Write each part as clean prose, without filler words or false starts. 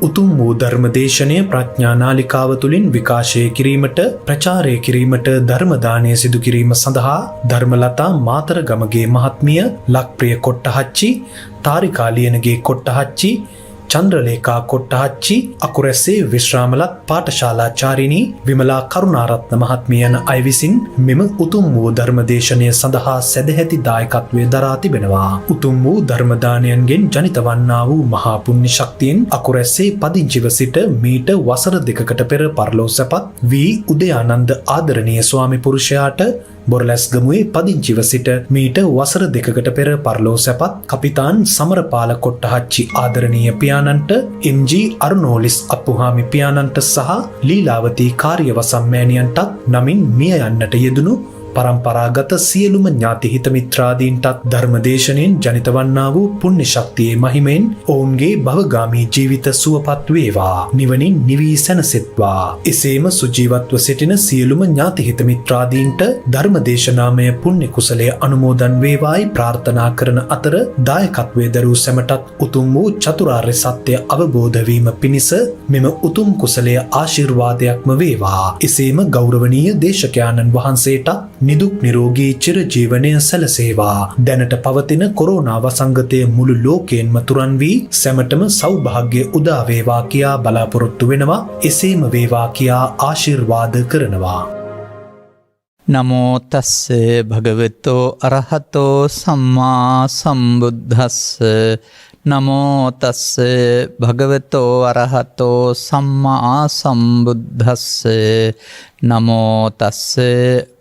උතුම් වූ ධර්මදේශනය ප්‍රඥා නාලිකාව තුළින් විකාශය කිරීමට ප්‍රචාරය කිරීමට ධර්ම දානය සිදු කිරීම සඳහා ධර්මලතා මාතරගමගේ මහත්මිය ලක්ප්‍රිය කොට්ටහච්චි, තාරිකා ලියනගේ කොට්ටහච්චි, චන්ද්‍රලේකා කොට්ටහච්චි, අකුරැස්සේ විශ්‍රාමලත් පාඨශාලාචාරිණී විමලා කරුණාරත්න මහත්මිය යන අය විසින් මෙම උතුම් වූ ධර්මදේශනය සඳහා සැදැහැති දායකත්වය දරා තිබෙනවා. උතුම් වූ ධර්ම දානයන්ගෙන් ජනිත වන්නා වූ මහා පුණ්‍ය ශක්තියෙන් අකුරැස්සේ පදිංචිව සිට මීට වසර 2කට පෙර පරලෝ සැපත් වී උදයානන්ද ආදරණීය ස්වාමි පුරුෂයාට බොරලැස්ගමුවේ පදිංචිව සිට මීට වසර 2කට පෙර පරලෝ සැපත් කපිතාන් සමරපාල කොට්ටහච්චි ආදරණීය පියාණන්ට, එම්.ජී. අරුණෝලිස් අප්පුහාමි පියාණන්ට සහ ලීලාවතී කාර්යවසම් මෑණියන්ටත් නමින් මිය යන්නට යෙදුණු පරම්පරාගත සියලුම ඥාති හිත මිත්‍රාදීන්ටත් ධර්මදේශනයෙන් ජනිත වන්නා වූ පුණ්‍ය ශක්තියේ මහිමෙන් ඔවුන්ගේ භවගාමී ජීවිත සුවපත් වේවා, නිවනින් නිවී සැනසෙත්වා. එසේම සුජීවත්ව සිටින සියලුම ඥාති හිත මිත්‍රාදීන්ට ධර්මදේශනාමය පුණ්‍ය කුසලයේ අනුමෝදන් වේවායි ප්‍රාර්ථනා කරන අතර දායකත්වයේ දරූ සැමටත් උතුම් වූ චතුරාර්ය සත්‍ය අවබෝධ වීම පිණිස මෙම උතුම් කුසලයේ ආශිර්වාදයක්ම වේවා. එසේම ගෞරවනීය දේශකයාණන් වහන්සේට නිදුක් නිරෝගී චිරජීවනය සැලසේවා. දැනට පවතින කොරෝනා වසංගතය මුළු ලෝකයෙන්ම තුරන් වී සැමටම සෞභාග්‍ය උදා වේවා කියා බලාපොරොත්තු වෙනවා. එසේම වේවා කියා ආශිර්වාද කරනවා. නමෝ තස්ස භගවතෝ අරහතෝ සම්මා සම්බුද්දස්ස. නමෝ තස්ස භගවතෝ අරහතෝ සම්මා සම්බුද්දස්ස. නමෝ තස්ස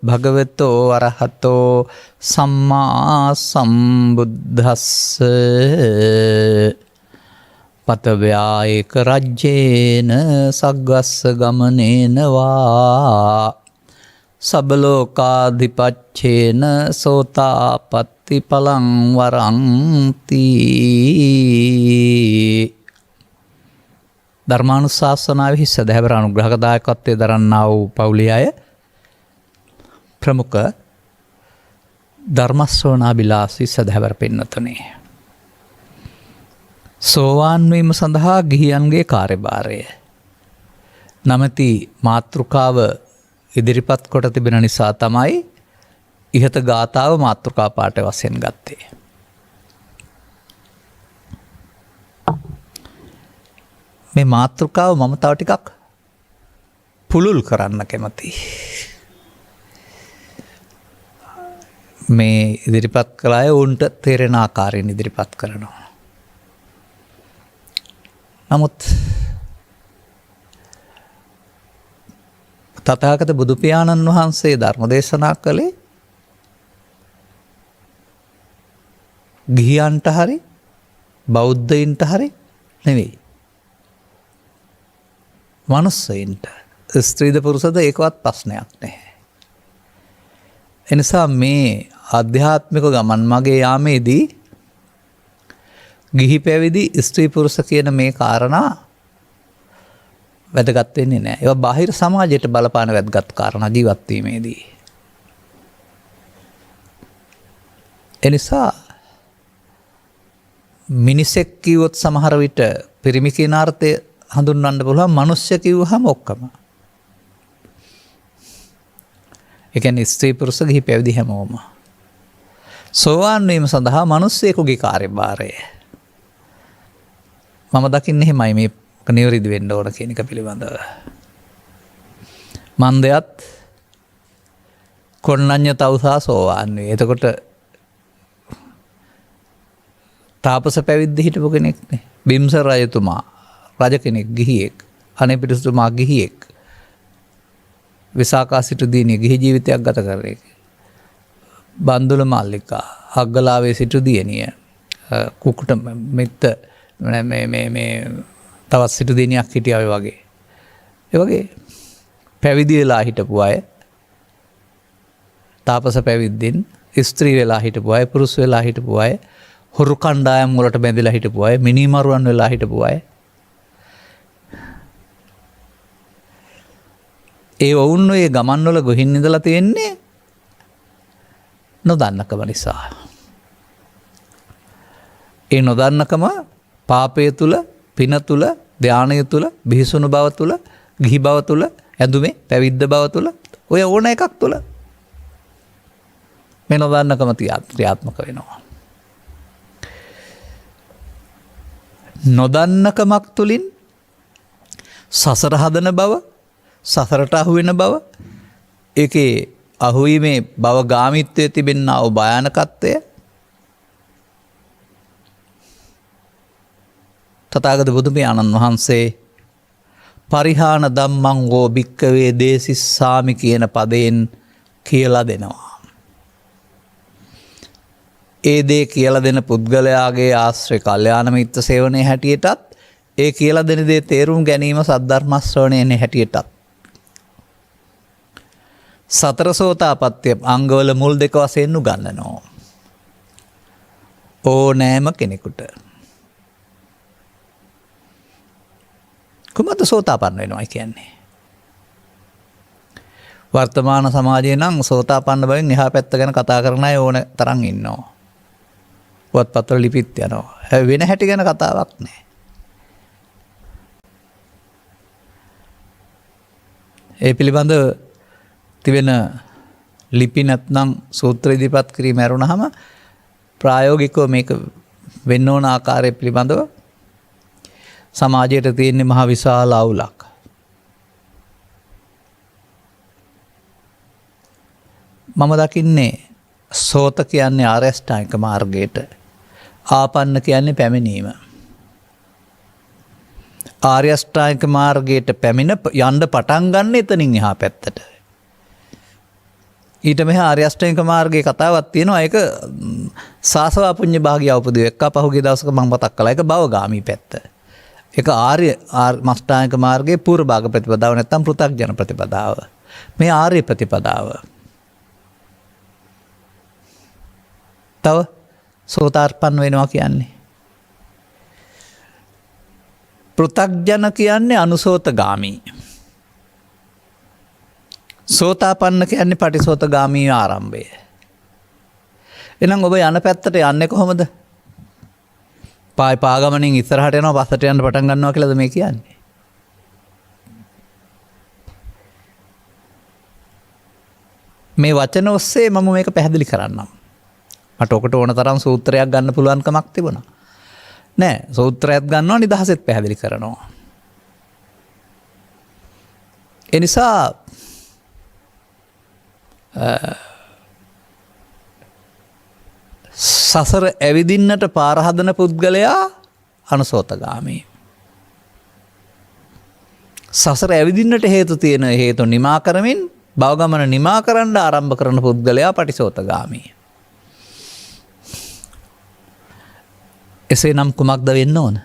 භගවතෝ අරහතෝ සම්මා සම්බුද්දස්ස. පතව්‍යා ඒක රජ්‍යේන සග්ගස්ස ගමනේනවා සබලෝකාධිපච්චේන සෝතාපත්ති පලං වරන්ති. ධර්මානුශාසනාවෙහි සදහැවර අනුග්‍රහක දායකත්වයේ දරන්නා වූ පවුලේ අය ප්‍රමුඛ ධර්මශ්‍රවණාබිලාසී සදහැවර පින්නතුනේ, සෝවාන් වීම සඳහා ගිහියන්ගේ කාර්යභාරය නමැති මාතෘකාව ඉදිරිපත් කොට තිබෙන නිසා තමයි ඉහත ගාථාව මාතෘකා පාඨය වශයෙන් ගත්තේ. මේ මාතෘකාව මම තව ටිකක් පුළුල් කරන්න කැමතියි. මේ ඉදිරිපත් කළ අය උන්ට තේරෙන ආකාරයෙන් ඉදිරිපත් කරනවා. නමුත් තථාගත බුදු පියාණන් වහන්සේ ධර්ම දේශනා කළේ ගිහියන්ට හරි බෞද්ධයින්ට හරි නෙවෙයි, මනුස්සයින්ට. ස්ත්‍රීද පුරුෂද ඒකවත් ප්‍රශ්නයක් නැහැ. එනිසා මේ ආධ්‍යාත්මික ගමන් මගේ යාමේදී ගිහි පැවිදි ස්ත්‍රී පුරුෂ කියන මේ කාරණා වැදගත් වෙන්නේ නැහැ. ඒවා බාහිර සමාජයට බලපාන වැදගත් කාරණා ජීවත් වීමේදී. එනිසා මිනිසෙක් කිව්වොත් සමහර විට පිරිමි කියන අර්ථය හඳුන්වන්න පුළුවන්, මනුෂ්‍ය කිව්වහම ඔක්කොම. ඒ කියන්නේ ස්ත්‍රී පුරුෂ ගිහි පැවිදි හැමෝම. සෝවාන් වීම සඳහා මනුස්සයෙකුගේ කාර්යභාරය මම දකින්නේ එහෙමයි, මේ නිවැරදි වෙන්න ඕන කියන එක පිළිබඳව. මන්දයත් කොණ්ණඤ්ඤ තවුසා සෝවාන් වේ. එතකොට තාපස පැවිද්ද හිටපු කෙනෙක් නේ. බිම්සර රජතුමා රජ කෙනෙක්, ගිහියෙක්. අනේපිරිසතුමා ගිහියෙක්. විසාකා සිටු දිනේ ගිහි ජීවිතයක් ගත කරේ. බන්දුල මල්ලිකා, අග්ගලාවේ සිටු දියණිය, කුකුට මෙත්ත මේ තවත් සිටු දිනියක් හිටියා වගේ. ඒ වගේ පැවිදි වෙලා හිටපු අය, තාපස පැවිද්දෙන් ස්ත්‍රී වෙලා හිටපු අය, පුරුෂ වෙලා හිටපු අය, හොරු කණ්ඩායම් වලට බැඳලා හිටපු අය, මිනිමරුවන් වෙලා හිටපු අය. ඒ වුන් ඔය ගමන් වල ගොහින් ඉඳලා තියෙන්නේ නොදන්නකම නිසා. ඒ නොදන්නකම පාපය තුල, පින තුල ධානය තුළ, බිහිසුණු බව තුළ, ගිහි බව තුළ, ඇඳුමේ පැවිද්ද බව තුළ, ඔය ඕන එකක් තුළ මේ නොදන්නකම ක්‍රියාත්මක වෙනවා. නොදන්නකමක් තුළින් සසර හදන බව, සසරට අහුවෙන බව, ඒකේ අහුවීමේ බව ගාමිත්වයේ තිබෙනා වූ භයානකත්වය තථාගත බුදුපියාණන් වහන්සේ පරිහාන ධම්මං වෝ භික්කවේ දේසිස්සාමි කියන පදයෙන් කියලා දෙනවා. ඒ දේ කියලා දෙන පුද්ගලයාගේ ආශ්‍රය කල්යාණ මිත්‍ර සේවනයේ හැටියටත්, ඒ කියලා දෙන දේ තේරුම් ගැනීම සද්ධර්ම ශ්‍රවණයේ හැටියටත් සතර සෝතාපට්ටි අංගවල මුල් දෙක වශයෙන් උගන්වනවා. ඕනෑම කෙනෙකුට කුමද සෝතාපන්න වෙනවා කියන්නේ? වර්තමාන සමාජයේ නම් සෝතාපන්න බවින් එහා පැත්ත ගැන කතා කරන අය ඕන තරම් ඉන්නවා. පුවත්පත්වල ලිපිත් යනවා. වෙන හැටි ගැන කතාවක් නැහැ. ඒ පිළිබඳ තිබෙන ලිපි නැත්නම් සූත්‍ර ඉදිරිපත් කිරීම ඇරුණාම ප්‍රායෝගිකව මේක වෙන්න ඕන ආකාරය පිළිබඳව සමාජයට තියෙන මහ විශාල අවුලක්. මම දකින්නේ සෝත කියන්නේ ආර්ය අෂ්ටාංගික මාර්ගයට, ආපන්න කියන්නේ පැමිණීම. ආර්ය අෂ්ටාංගික මාර්ගයට පැමිණ යන්න පටන් ගන්න එතනින් එහා පැත්තට. ඊට මෙහා ආර්ය අෂ්ටාංගික මාර්ගයේ කතාවක් තියෙනවා. ඒක සාසවා පුඤ්ඤ භාගිය උපදෙව එක්ක පහුගිය දවසක මම මතක් කළා. ඒක භවගාමී පැත්ත. ඒක ආර්ය අෂ්ටාංගික මාර්ගයේ පූර්ව භාග ප්‍රතිපදාව නැත්නම් පෘථග්ජන ප්‍රතිපදාව. මේ ආර්ය ප්‍රතිපදාව. තව සෝතාපන්න වෙනවා කියන්නේ. පෘථග්ජන කියන්නේ අනුසෝතගාමී. සෝතාපන්න කියන්නේ පටිසෝතගාමී ආරම්භය. එහෙනම් ඔබ යන පැත්තට යන්නේ කොහොමද? පාගමනින් ඉස්සරහට යනවා පස්සට යන්න පටන් ගන්නවා කියලාද මේ කියන්නේ? මේ වචන ඔස්සේ මම මේක පැහැදිලි කරන්නම්. මට ඔකට ඕන තරම් සූත්‍රයක් ගන්න පුළුවන්කමක් තිබුණා. නෑ, සූත්‍රයක් ගන්නවා නිදහසෙත් පැහැදිලි කරනවා. ඒ නිසා සසර ඇවිදින්නට පාර හදන පුද්ගලයා අනුසෝතගාමී. සසර ඇවිදින්නට හේතු තියෙන හේතු නිමා කරමින් භවගමන නිමා කරන්න ආරම්භ කරන පුද්ගලයා පටිසෝතගාමී. එසේ නම් කුමක්ද වෙන්න ඕන?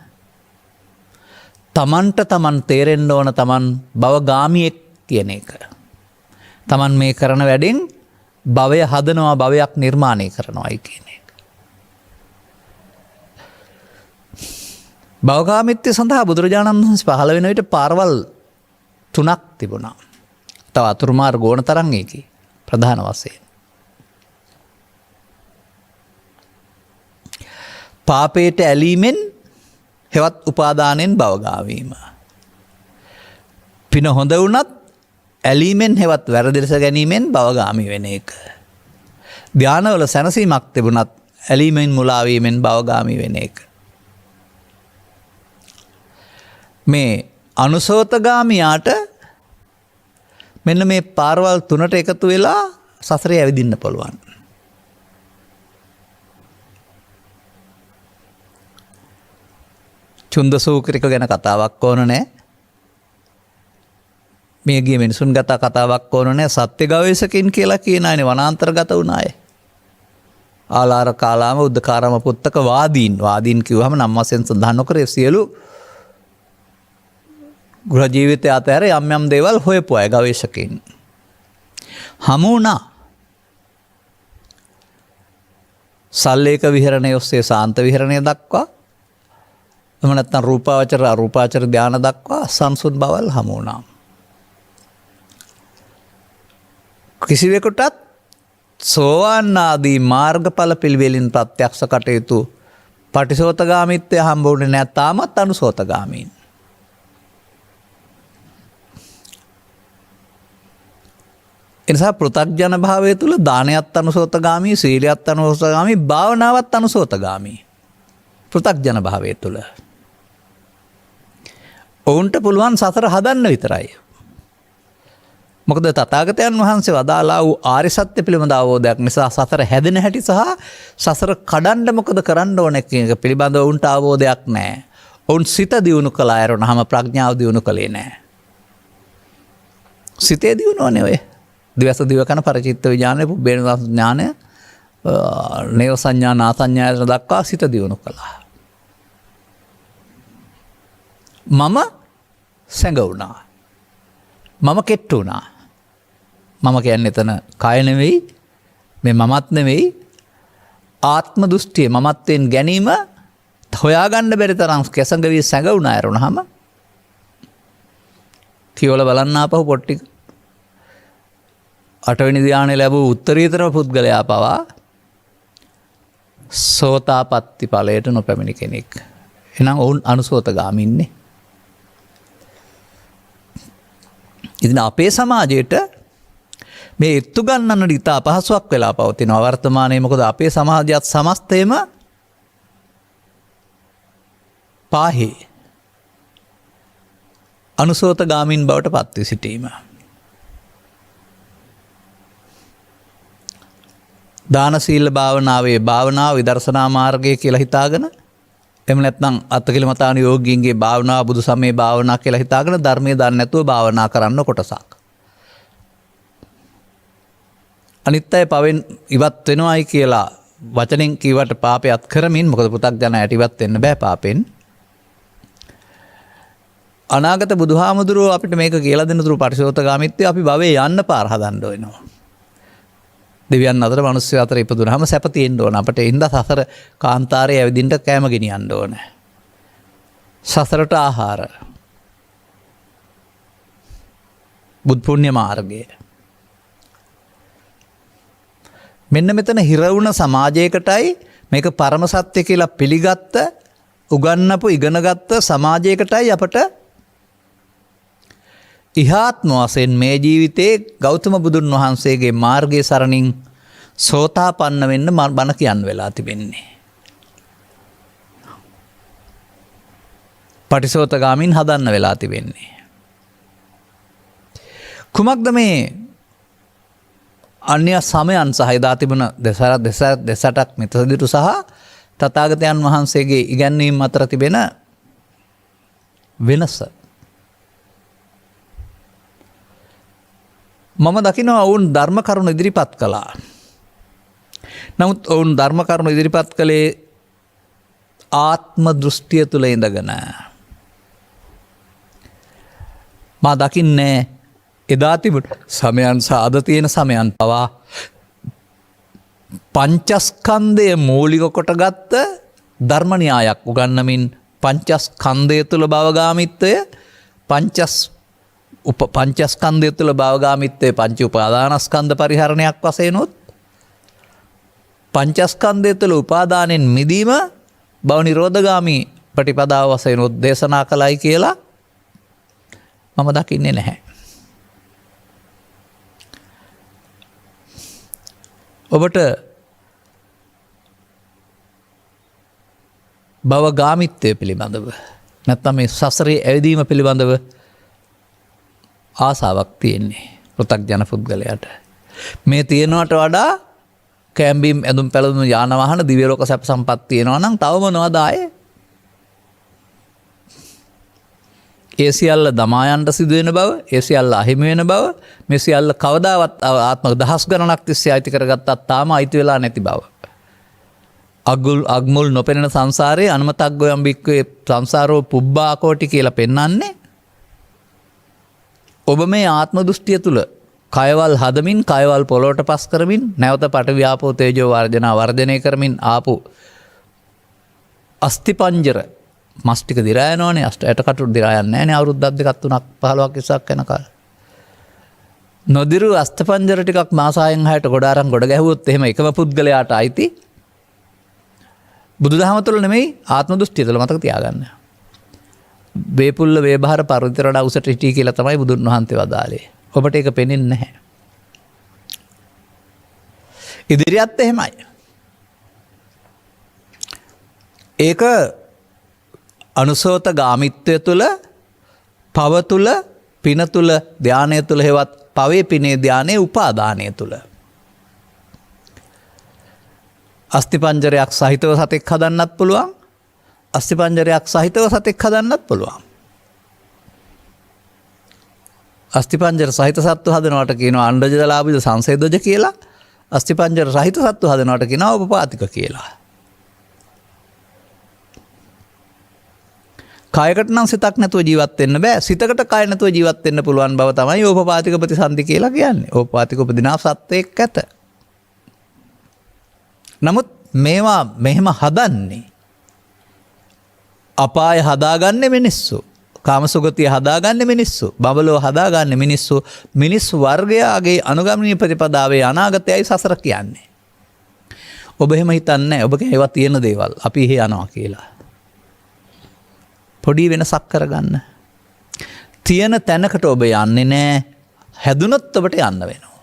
තමන්ට තමන් තේරෙන්න ඕන තමන් භවගාමියෙක් කියන එක. තමන් මේ කරන වැඩෙන් භවය හදනවා, භවයක් නිර්මාණය කරනවායි කියන එක. භවගාමිත්වය සඳහා බුදුරජාණන් වහන්සේ පහළ වෙන විට පාරවල් 3ක් තිබුණා. තව අතුරු මාර්ග ඕන තරම් ඒකේ ප්‍රධාන වශයෙන්. පාපයට ඇලීමෙන් හෙවත් උපාදානෙන් භවගාමීම. පින හොඳ වුණත් ඇලීමෙන් හෙවත් වැරදි ලෙස ගැනීමෙන් භවගාමී වෙන එක. ධානවල සැනසීමක් තිබුණත් ඇලීමෙන් මුලා වීමෙන් භවගාමී වෙන එක. මේ අනුසෝතගාමියාට මෙන්න මේ පාරවල් 3ට එකතු වෙලා සසරේ ඇවිදින්න පුළුවන්. චුන්දසූකරික ගැන කතාවක් ඕන නෑ. මේ ගිය මිනිසුන් ගත කතාවක් ඕන නෑ. සත්‍ය ගවේෂකින් කියලා කියන අයනේ වනාන්තරගත වුණ අය. ආලාර කාලාම උද්දකාරම පුත්තක වාදීන් කිව්වම නම් වශයෙන් සඳහන් නොකරේ සියලු ගෘහ ජීවිතය අතර යම් යම් දේවල් හොයපු අය ගවේෂකයින්. හමු වුණා. සල්ලේක විහරණය ඔස්සේ සාන්ත විහරණය දක්වා, එහෙම නැත්නම් රූපාවචර අරූපාවචර ධානය දක්වා සංසුන් බවල් හමු වුණා. කිසිවෙකුටත් සෝවාන් ආදී මාර්ගඵල පිළිවෙලින් ප්‍රත්‍යක්ෂ කටයුතු පටිසෝතගාමීත්වය හම්බ වුණේ නැහැ. තාමත් අනුසෝතගාමීන්. එනිසා පෘථග්ජන භාවය තුළ දානයත් අනුසෝතගාමී, සීලයත් අනුසෝතගාමී, භාවනාවත් අනුසෝතගාමී. පෘථග්ජන භාවය තුළ ඔවුන්ට පුළුවන් සසර හදන්න විතරයි. මොකද තථාගතයන් වහන්සේ වදාලා වූ ආර්ය සත්‍ය පිළිබඳ අවබෝධයක් නිසා සසර හැදෙන හැටි සහ සසර කඩන්න මොකද කරන්න ඕන කියන එක පිළිබඳව ඔවුන්ට අවබෝධයක් නැහැ. ඔවුන් සිත දියුණු කළා ඇරුණාම ප්‍රඥාව දියුණු කළේ නැහැ. සිතේ දියුණුවනේ ඔය. දිවස දිවකන පරිචිත්ත විඥානය, පුබ්බේන ඥානය, නේව සංඥා නාසඤ්ඤායතන දක්වා සිත දියුණු කළා. මම සැඟවුණා. මම කෙට්ටු වුණා. මම කියන්නේ එතන කය නෙවෙයි, මේ මමත් නෙවෙයි, ආත්ම දෘෂ්ටිය මමත්වෙන් ගැනීම හොයාගන්න බැරි තරම් කැසඟ වී සැඟවුණා ඇරුණාම කියවල බලන්න ආපහු පොට්ටි 8 වෙනි ධ්‍යානෙ ලැබූ උත්තරීතර පුද්ගලයා පවා සෝතාපට්ටි ඵලයට නොපැමිණි කෙනෙක්. එහෙනම් ඔවුන් අනුසෝතගාමින්නේ. ඉතින් අපේ සමාජයට මේ එත්තු ගන්නට ඉතා අපහසුයක් වෙලා පවතිනවා වර්තමානයේ. මොකද අපේ සමාජයත් සමස්තයම පාහේ අනුසෝතගාමින් බවට පත් වී සිටීම. දාන සීල භාවනාවේ භාවනාව විදර්ශනා මාර්ගය කියලා හිතාගෙන, එහෙම නැත්නම් අත්කිලමතාන යෝගීන්ගේ භාවනාව බුදු සමයේ භාවනා කියලා හිතාගෙන ධර්මයේ දන්නේ නැතුව භාවනා කරන්න කොටසක්. අනිත් අය පවෙන් ඉවත් වෙනවයි කියලා වචනෙන් කීවට පාපයත් කරමින්, මොකද පුතග්ජනයට ඉවත් වෙන්න බෑ පාපෙන්. අනාගත බුදුහාමුදුරුවෝ අපිට මේක කියලා දෙන තුරු පරිශෝතගාමිත්වය අපි භවයේ යන්න පාර හදන්න වෙනවා. දෙවියන් අතර මිනිස්සු අතර ඉපදුනහම සැප තියෙන්න ඕන. අපිට ඉඳ සසර කාන්තාරයේ ඇවිදින්න කෑම ගෙනියන්න ඕන. සසරට ආහාර. බුද් පුණ්‍ය මාර්ගය. මෙන්න මෙතන හිර වුණ සමාජයකටයි මේක පරම සත්‍ය කියලා පිළිගත්ත, උගන්නපු, ඉගෙනගත්ත සමාජයකටයි අපට ඉහාත්ම වශයෙන් මේ ජීවිතේ ගෞතම බුදුන් වහන්සේගේ මාර්ගයේ සරණින් සෝතාපන්න වෙන්න බණ කියන්න වෙලා තිබෙන්නේ. පටිසෝතගාමින් හදන්න වෙලා තිබෙන්නේ. කුමක්ද මේ අන්‍ය සමයන් සහ එදා තිබුණ දෙසටක් මෙතසදිටු සහ තථාගතයන් වහන්සේගේ ඉගැන්වීම් අතර තිබෙන වෙනස? මම දකිනවා ඔවුන් ධර්ම කරුණු ඉදිරිපත් කළා. නමුත් ඔවුන් ධර්ම කරුණු ඉදිරිපත් කළේ ආත්ම දෘෂ්ටිය තුළ ඉඳගෙන. මා දකින්නේ එදා තිබුණ සමයන් සහ අද තියෙන සමයන් පවා පංචස්කන්ධය මූලික කොටගත්ත ධර්ම න්‍යායක් උගන්වමින් පංචස්කන්ධය තුළ භවගාමිත්වය, පංචස්කන්ධය තුළ භවගාමිත්වය පංච උපාදානස්කන්ධ පරිහරණයක් වශයෙන් උත්, පංචස්කන්ධය තුළ උපාදානෙන් මිදීම භව නිරෝධගාමී ප්‍රතිපදාව වශයෙන් උත් දේශනා කළයි කියලා මම දකින්නේ නැහැ. ඔබට භවගාමිත්වය පිළිබඳව නැත්නම් මේ සසරේ ඇවිදීම පිළිබඳව ආසාවක් තියෙන්නේ පෘථග්ජන පුද්ගලයාට. මේ තියෙනවට වඩා කැම්බීම්, ඇඳුම් පැළඳුම්, යාන වාහන, දිව්‍ය ලෝක සැප සම්පත් තියෙනවා නම් තව මොනවද ආයේ? ඒ සියල්ල දමායන්ට සිදු වෙන බව, ඒ සියල්ල අහිමි වෙන බව, මේ සියල්ල කවදාවත් ආත්ම දහස් ගණනක් තිස්සේ අයිති කරගත්තත් තාම අයිති වෙලා නැති බව. අග්මුල් නොපෙනෙන සංසාරයේ අනුමතග්ගෝයම් බික්කේ සංසාරෝ පුබ්බා කෝටි කියලා පෙන්වන්නේ ඔබ මේ ආත්ම දෘෂ්ටිය තුල කයවල් හදමින්, කයවල් පොළොවට පස් කරමින්, නැවත පඨවි ආපෝ තේජෝ වර්ධනය කරමින් ආපු අස්තිපංජර මස් ටික දිරා යනවනේ. ඇට කටු දිරා යන්නේ නැහනේ. අවුරුද්දක් දෙකක් තුනක් 15ක් 20ක් යනකල් නොදිරු අස්තපංජර ටිකක් මාස 6න් 6ට ගොඩ අරන් ගොඩ ගැහුවොත් එහෙම එකම පුද්ගලයාට අයිති. බුදුදහම තුළ නෙමෙයි, ආත්ම දෘෂ්ටිය තුළ. මතක තියාගන්න. වේපුල්ල වේබහර පර්වතයට වඩා උසට හිටිය කියලා තමයි බුදුන් වහන්සේ වදාළේ. ඔබට ඒක පෙනෙන්නේ නැහැ. ඉදිරියත් එහෙමයි. ඒක අනුසෝත ගාමිත්වය තුළ පව තුළ පින තුළ ධානය තුළ හෙවත් පවේ පිනේ ධානයේ උපාදානය තුළ. අස්තිපංජරයක් සහිතව සතෙක් හදන්නත් පුළුවන්. අස්තිපංජරයක් සහිතව සතෙක් හදන්නත් පුළුවන්. අස්තිපංජර සහිත සත්තු හදනවට කියනවා අණ්ඩජලාභිද සංසේදජ කියලා. අස්තිපංජර රහිත සත්තු හදනවට කියනවා උපපාතික කියලා. කායකට නම් සිතක් නැතුව ජීවත් වෙන්න බෑ. සිතකට කාය නැතුව ජීවත් වෙන්න පුළුවන් බව තමයි ඕපපාතික ප්‍රතිසන්දි කියලා කියන්නේ. ඕපපාතික උපදිනා සත්‍යයක් ඇත. නමුත් මේවා මෙහෙම හදන්නේ අපාය හදාගන්නේ මිනිස්සු. කාමසුගතිය හදාගන්නේ මිනිස්සු. බබලෝ හදාගන්නේ මිනිස්සු. මිනිස් වර්ගයාගේ අනුගමනීය ප්‍රතිපදාවේ අනාගතයයි සසර කියන්නේ. ඔබ එහෙම හිතන්නේ නැහැ. ඔබගේ ඒවා තියෙන දේවල්. අපි එහෙ යනවා කියලා. පොඩි වෙනසක් කරගන්න. තියෙන තැනකට ඔබ යන්නේ නැහැ. හැදුනොත් ඔබට යන්න වෙනවා.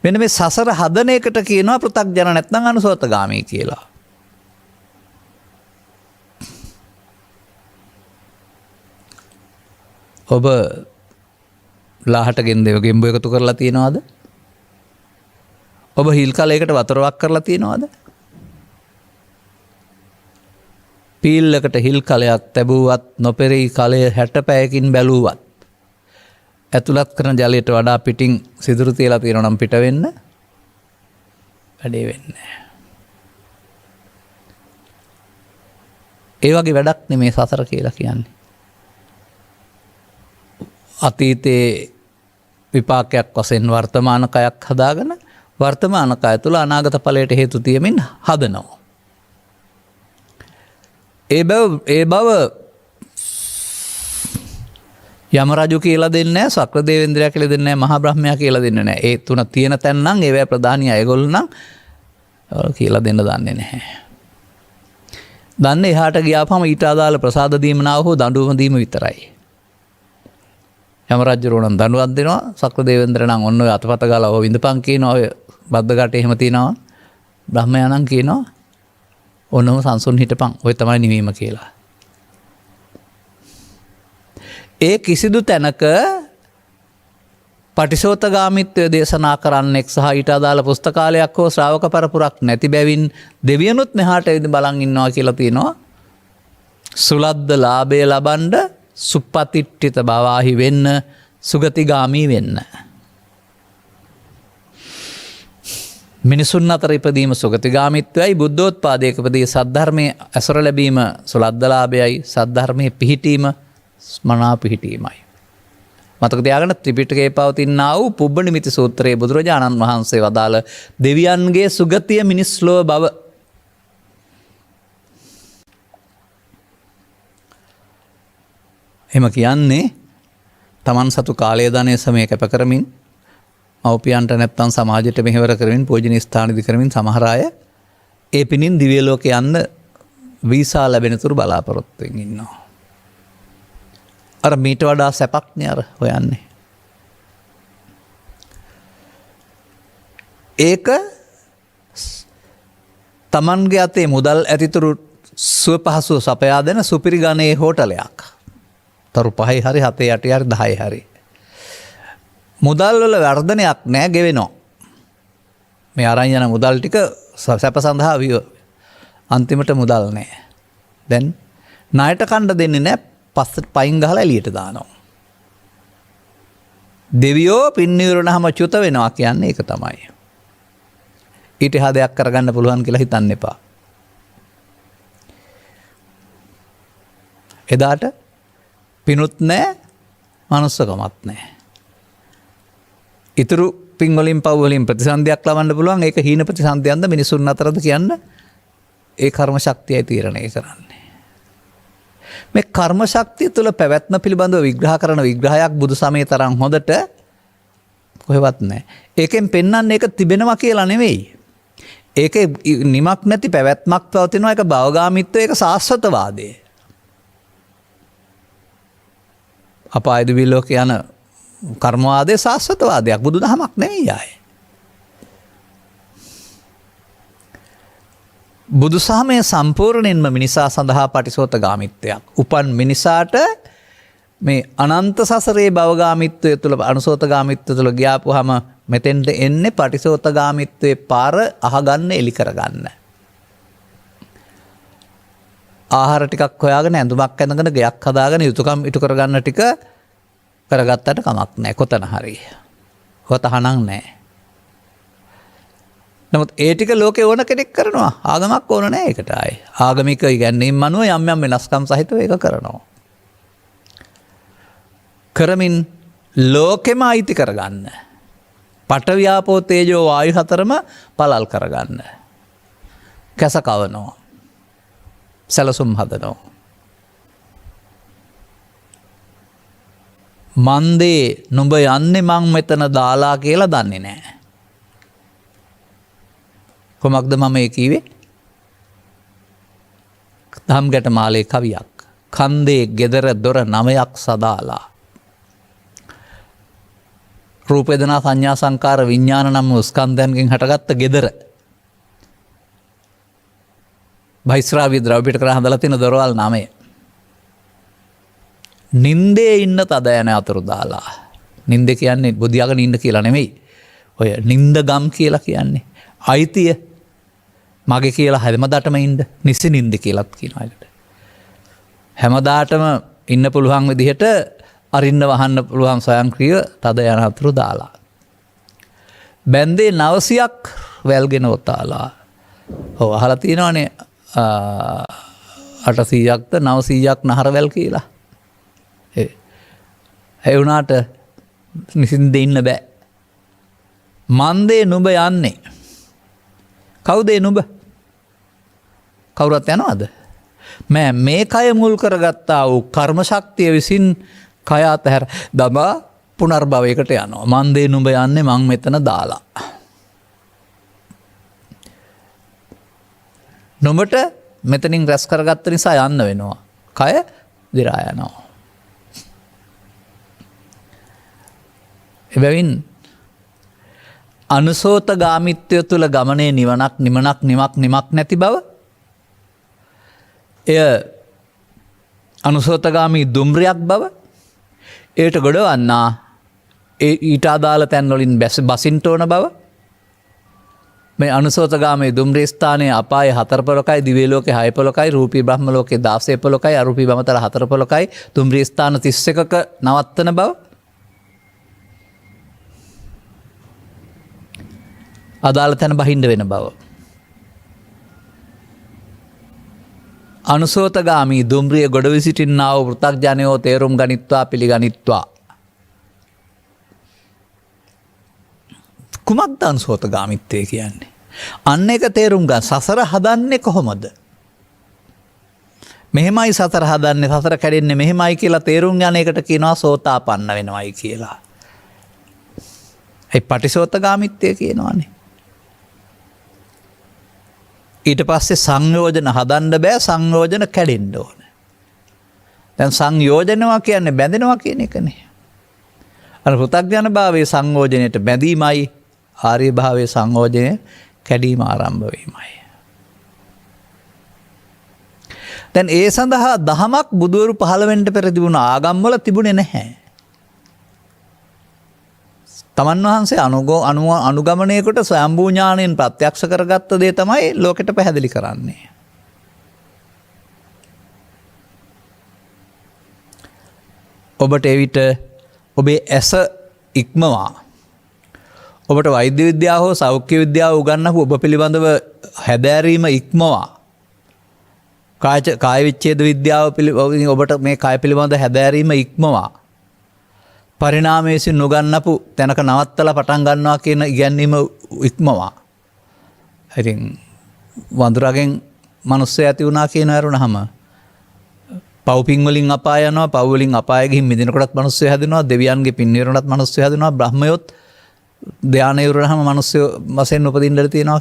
මෙන්න මේ සසර හදන එකට කියනවා පෘථග්ජන නැත්නම් අනුසෝතගාමී කියලා. ඔබ ලාහට ගෙම්බු එකතු කරලා තියෙනවද? ඔබ හිල් කලයකට වතුරක් කරලා තියෙනවද? පීල්ලකට හිල් කලයක් තැබුවත් නොපෙරී කලය 60 පැයකින් බැලුවත් ඇතුළත් කරන ජලයට වඩා පිටින් සිදුරු තියලා තියෙනවා නම් පිට වෙන්න වැඩේ වෙන්නේ නැහැ. ඒ වගේ වැඩක් නෙමේ සසර කියලා කියන්නේ. අතීතයේ විපාකයක් වශයෙන් වර්තමාන කයක් හදාගෙන වර්තමාන කය තුළ අනාගත ඵලයට හේතු තියමින් හදනවා. ඒ බව යම රජු කියලා දෙන්නේ නැහැ, සක්‍ර දේවේන්ද්‍රයා කියලා දෙන්නේ නැහැ, මහා බ්‍රහ්මයා කියලා දෙන්නේ නැහැ. ඒ තුන තියෙන තැන් නම් ඒවැ ප්‍රධානීය ඒගොල්ලෝ නම් කියලා දෙන්න දන්නේ නැහැ. දන්නේ එහාට ගියාපම ඊට අදාළ ප්‍රසාද දීමනාව හෝ දඬුවම දීම විතරයි. යම රජුරෝ නම් දඬුවම් දෙනවා, සක්‍ර දේවේන්ද්‍ර නම් ඔන්න ඔය අතපත ගාලා ඔය විඳපන් කියනවා, ඔය බද්දගටේ එහෙම තියනවා. බ්‍රහ්මයා නම් කියනවා ඔන්නම සංසුන් හිටපන්, ඔය තමයි නිවීම කියලා. ඒ කිසිදු තැනක පටිසෝතගාමිත්වය දේශනා කරන්නෙක් සහ ඊට අදාළ පුස්තකාලයක් හෝ ශ්‍රාවක පරපුරක් නැති බැවින් දෙවියනුත් මෙහාට එවිද බලන් ඉන්නවා කියලා තියෙනවා. සුලද්ද ලාභය ලබන්න සුප්පතිට්ඨිත බවාහි වෙන්න, සුගතිගාමී වෙන්න. මිනිසුන් අතර ඉපදීම සුගතිගාමිත්වයයි, බුද්ධෝත්පාදයකදී සද්ධර්මයේ ඇසුර ලැබීම සුලද්ද ලාභයයි, සද්ධර්මයේ පිහිටීම මනා පිහිටීමයි. මතක තියාගන්න ත්‍රිපිටකයේ පවතිනා වූ පුබ්බ නිමිති සූත්‍රයේ බුදුරජාණන් වහන්සේ වදාළ දෙවියන්ගේ සුගතිය මිනිස් ලෝව බව. එම කියන්නේ තමන් සතු කාලය ධනය සමය කැප කරමින් මව්පියන්ට නැත්තම් සමාජයට මෙහෙවර කරමින් පූජනීය ස්ථාන ඉදි කරමින් සමහර අය ඒ පිණින් දිව්‍ය ලෝකේ යන්න වීසා ලැබෙන තුරු බලාපොරොත්තු වෙමින් ඉන්නවා. අර මීට වඩා සැපක්නේ අර හොයන්නේ. ඒක තමන්ගේ අතේ මුදල් ඇතිතුරු සුව පහසුව සපයා දෙන සුපිරි ගණයේ හෝටලයක්. තරු 5 හරි 7 8 හරි 10 හරි. මුදල් වල වර්ධනයක් නෑ, ගෙවෙනවා. මේ අරන් යන මුදල් ටික සැප සඳහා අන්තිමට මුදල් නෑ. දැන් ණයට කණ්ඩ දෙන්නේ නෑ, පස්සට පයින් ගහලා එළියට දානවා. දෙවියෝ පින්නිවරණහම චුත වෙනවා කියන්නේ ඒක තමයි. ඊට එහා දෙයක් කරගන්න පුළුවන් කියලා හිතන්න එපා. එදාට පිනුත් නෑ, මනුස්සකමත් නෑ. ඉතුරු පින් වලින් පව් වලින් ප්‍රතිසන්දියක් ලබන්න පුළුවන්. ඒක හීන ප්‍රතිසන්දියක්ද මිනිසුන් අතරද කියන්න ඒ කර්ම ශක්තියයි තීරණය කරන්නේ. මේ කර්ම ශක්තිය තුළ පැවැත්ම පිළිබඳව විග්‍රහ කරන විග්‍රහයක් බුදු සමයේ තරම් හොඳට කොහෙවත් නැහැ. ඒකෙන් පෙන්වන්නේ ඒක තිබෙනවා කියලා නෙවෙයි. ඒකේ නිමක් නැති පැවැත්මක් පවතිනවා. ඒක භවගාමීත්වය, ඒක සාස්වතවාදය. අපාය දිවි ලෝක යන කර්මවාදයේ සාස්වතවාදයක්, බුදුදහමක් නෙවෙයි ආයේ. බුදුසහමේ සම්පූර්ණයෙන්ම මිනිසා සඳහා පටිසෝතගාමිත්වයක්. උපන් මිනිසාට මේ අනන්ත සසරේ භවගාමිත්වය තුළ අනුසෝතගාමිත්වය තුළ ගියාපුවාම මෙතෙන්ට එන්නේ පටිසෝතගාමිත්වයේ පාර අහගන්න එලි කරගන්න. ආහාර ටිකක් හොයාගෙන ඇඳුමක් ඇඳගෙන ගයක් හදාගෙන යුතුයකම් ඉටු කරගන්න ටික කරගත්තට කමක් නැහැ කොතන හරි. හොතහනක් නැහැ. නමුත් ඒ ටික ලෝකේ ඕන කෙනෙක් කරනවා. ආගමක් ඕන නැහැ ඒකට ආයේ. ආගමික ඉගැන්වීම් අනුව යම් යම් වෙනස්කම් සහිතව ඒක කරනවා. කරමින් ලෝකෙම අයිති කරගන්න. පඨවි ආපෝ තේජෝ වායු හතරම පළල් කරගන්න. කැස කවනවා. සැලසුම් හදනවා. මන්දේ නුඹ යන්නේ මං මෙතන දාලා කියලා දන්නේ නැහැ. කොමක්ද මම ඒ කීවේ? දහම් ගැටමාලේ කවියක්. කන්දේ ගෙදර දොර 9ක් සදාලා. රූප වේදනා සංඥා සංකාර විඥාන නම් ස්කන්ධයන්ගෙන් හටගත්ත ගෙදර. බහිස්රාවී ද්‍රව්‍ය පිට කරලා හදලා තියෙන දොරවල් 9. නින්දේ ඉන්න තද යන අතුරු දාලා. නින්ද කියන්නේ බුදියාගෙන ඉන්න කියලා නෙමෙයි. ඔය නින්ද ගම් කියලා කියන්නේ. අයිතිය මගේ කියලා හැමදාටම ඉන්න නිසි නින්ද කියලාත් කියනවා ඒකට. හැමදාටම ඉන්න පුළුවන් විදිහට අරින්න වහන්න පුළුවන් ස්වයංක්‍රීය තද යන අතුරු දාලා. බැන්දේ 900ක් වැල්ගෙන ඔතාලා. ඔව් අහලා තියෙනවනේ 800ක්ද 900ක් නහරවැල් කියලා. ඒ වුණාට නිසින්ද ඉන්න බෑ. මන්දේ නුඹ යන්නේ. කවුද නුඹ? කවුරුත් යනවද? මේ කය මුල් කරගත්තා වූ කර්ම ශක්තිය විසින් කය අතහැර දමා පුනර්භවයකට යනවා. මන්දේ නුඹ යන්නේ මං මෙතන දාලා. නුඹට මෙතනින් රැස් කරගත්ත නිසා යන්න වෙනවා. කය දිරා යනවා. එබැවින් අනුසෝතගාමිත්වය තුළ ගමනේ නිවනක් නිමක් නැති බව එය අනුසෝතගාමී දුම්රියක් බව ඒට ගොඩවන්නා ඊට අදාළ තැන්වලින් බසින්ට ඕන බව මේ අනුසෝතගාමී දුම්රිය ස්ථානයේ අපායේ 4 පොලකයි දිව්‍ය ලෝකේ 6 පොලකයි රූපී බ්‍රහ්ම ලෝකේ 16 පොලකයි අරූපී බමතල 4 පොලකයි දුම්රිය ස්ථාන 31ක නවත්තන බව අදාළ තැන බහින්න වෙන බව. අනුසෝතගාමී දුම්රිය ගොඩ විසිටින්නා වූ පෘථග්ජනයෝ තේරුම් ගනිත්වා පිළිගනිත්වා. කුමක්ද අනුසෝතගාමිත්වය කියන්නේ? අන්න එක තේරුම් ගන්න. සසර හදන්නේ කොහොමද? මෙහෙමයි සසර හදන්නේ, සසර කැඩෙන්නේ මෙහෙමයි කියලා තේරුම් යන එකට කියනවා සෝතාපන්න වෙනවයි කියලා. ඒ පටිසෝතගාමිත්වය කියනවානේ. ඊට පස්සේ සංයෝජන හදන්න බෑ, සංයෝජන කැඩෙන්න ඕන. දැන් සංයෝජනවා කියන්නේ බැඳෙනවා කියන එකනේ. අර පෘථග්ජන භාවයේ සංයෝජනයට බැඳීමයි ආර්ය භාවයේ සංයෝජනය කැඩීම ආරම්භ වීමයි. දැන් ඒ සඳහා දහමක් බුදුවරු පහළ වෙන්න පෙර තිබුණ ආගම්වල තිබුණේ නැහැ. තමන් වහන්සේ අනුගමනයකට ස්වයම්භූ ඥාණයෙන් ප්‍රත්‍යක්ෂ කරගත්ත දේ තමයි ලෝකෙට පැහැදිලි කරන්නේ. ඔබට එවිට ඔබේ ඇස ඉක්මවා ඔබට වෛද්‍ය විද්‍යාව හෝ සෞඛ්‍ය විද්‍යාව උගන්වපු ඔබ පිළිබඳව හැදෑරීම ඉක්මවා කාය විච්ඡේද විද්‍යාව ඔබට මේ කාය පිළිබඳ හැදෑරීම ඉක්මවා පරිණාමය විසින් නොගන්නපු තැනක නවත්තලා පටන් ගන්නවා කියන ඉගැන්වීම ඉක්මවා. ඉතින් වඳුරගෙන් මිනිස්සු ඇති වුණා කියන වරුණාම පව් පින් වලින් අපාය යනවා, පව් වලින් අපාය ගිහින් මිදිනකොටත් මිනිස්සු හැදෙනවා, දෙවියන්ගේ පින් විරණත් මිනිස්සු හැදෙනවා, බ්‍රහ්මයොත් ධානය ඉවරනහම මිනිස්සු වශයෙන් උපදින්නට තියෙනවා.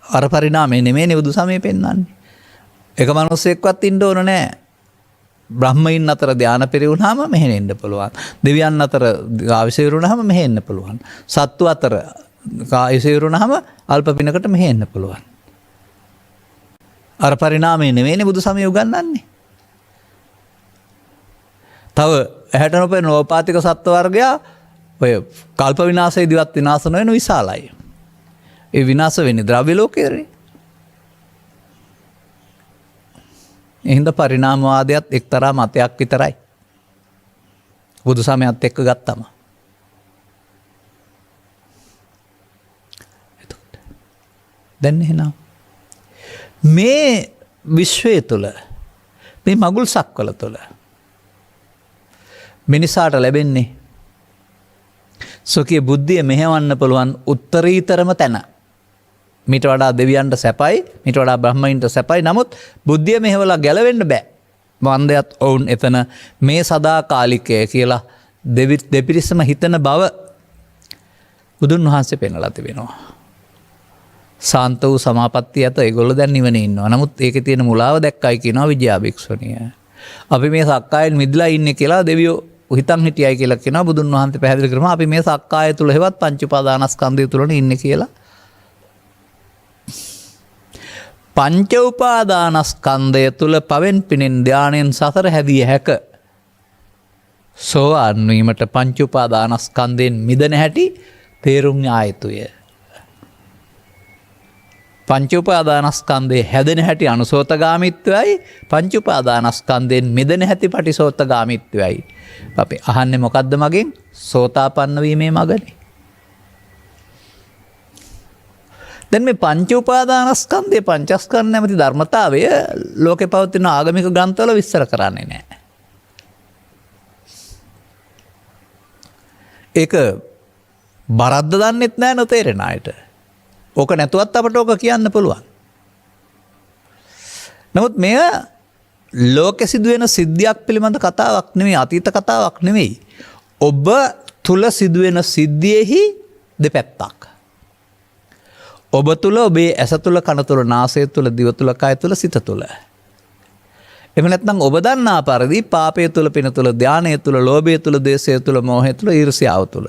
අර පරිණාමය නෙමෙයි බුදු සමයේ පෙන්වන්නේ. එක මිනිස්සෙක්වත් ඉන්න ඕන නැහැ. බ්‍රහ්මයින් අතර ධාන පෙරවුණාම මෙහෙ එන්න පුළුවන්. දෙවියන් අතර ආයුෂ ඉවරුණාම මෙහෙ එන්න පුළුවන්. සත්තු අතර ආයුෂ ඉවරුණාම අල්ප පිනකට මෙහෙ එන්න පුළුවන්. අර පරිණාමය නෙවෙයිනේ බුදු සමය උගන්වන්නේ. තව ඇහැට නොපෙනෙන ඕපාතික සත්ව වර්ගයා ඔය කල්ප විනාශයේදීවත් විනාශ නොවන විශාලයි. ඒ විනාශ වෙන්නේ ද්‍රව්‍ය ලෝකයේ. එහෙනම් පරිණාමවාදයත් එක්තරා මතයක් විතරයි. බුදු සමයත් එක්ක ගත්තම. දැන් එහෙනම් මේ විශ්වය තුළ මේ මගුල් සක්වල තුළ මිනිසාට ලැබෙන්නේ සොකිය බුද්ධිය මෙහෙවන්න පුළුවන් උත්තරීතරම තැන. මීට වඩා දෙවියන්ට සැපයි, මීට වඩා බ්‍රහ්මයින්ට සැපයි. නමුත් බුද්ධිය මෙහෙवला ගැලවෙන්න බෑ. වන්දයත් ඔවුන් එතන මේ සදාකාලිකය කියලා දෙපිරිසම හිතන බව බුදුන් වහන්සේ පෙන්වලා තිබෙනවා. සාන්ත වූ සමාපත්තිය ඇත ඒගොල්ලෝ දැන් නිවනේ ඉන්නවා. නමුත් ඒකේ තියෙන මුලාව දැක්කයි කියනවා විජයා භික්ෂුණිය. අපි මේ සක්කායෙන් මිදලා ඉන්නේ කියලා දෙවියෝ හිතන් හිටියයි කියලා කියනවා. බුදුන් වහන්සේ පැහැදිලි කරනවා අපි මේ සක්කාය තුල හෙවත් පංච උපාදානස්කන්ධය තුලනේ ඉන්නේ කියලා. පංච උපාදානස්කන්ධය තුල පවෙන් පිනෙන් ධානයෙන් සතර හැදිය හැක. සෝවාන් වීමට පංච උපාදානස්කන්ධයෙන් මිදෙන හැටි තේරුම් ආයතුය. පංච උපාදානස්කන්ධයේ හැදෙන හැටි අනුසෝතගාමීත්වයයි, පංච උපාදානස්කන්ධයෙන් මිදෙන හැටි පටිසෝතගාමීත්වයයි. අපි අහන්නේ මොකද්ද මගෙන්? සෝතාපන්න වීමේ මගනේ. දැන් මේ පංච උපාදානස්කන්ධයේ පංචස්කන්ධ නැමැති ධර්මතාවය ලෝකේ පවතින ආගමික ග්‍රන්ථවල විස්තර කරන්නේ නැහැ. ඒක බරද්ද දන්නෙත් නැහැ නොතේරෙන අයට. ඕක නැතුවත් අපට ඕක කියන්න පුළුවන්. නමුත් මෙය ලෝකෙ සිදුවෙන සිද්ධියක් පිළිබඳ කතාවක් නෙමෙයි, අතීත කතාවක් නෙමෙයි. ඔබ තුල සිදුවෙන සිද්ධියෙහි දෙපැත්තක්. ඔබ තුල, ඔබේ ඇස තුල, කන තුල, නාසය තුල, දිව තුල, කය තුල, සිත තුල. එහෙම නැත්නම් ඔබ දන්නා පරිදි පාපය තුල, පින තුල, ධානය තුල, ලෝභය තුල, ද්වේෂය තුල, මෝහය තුල, ඊර්ෂ්‍යාව තුල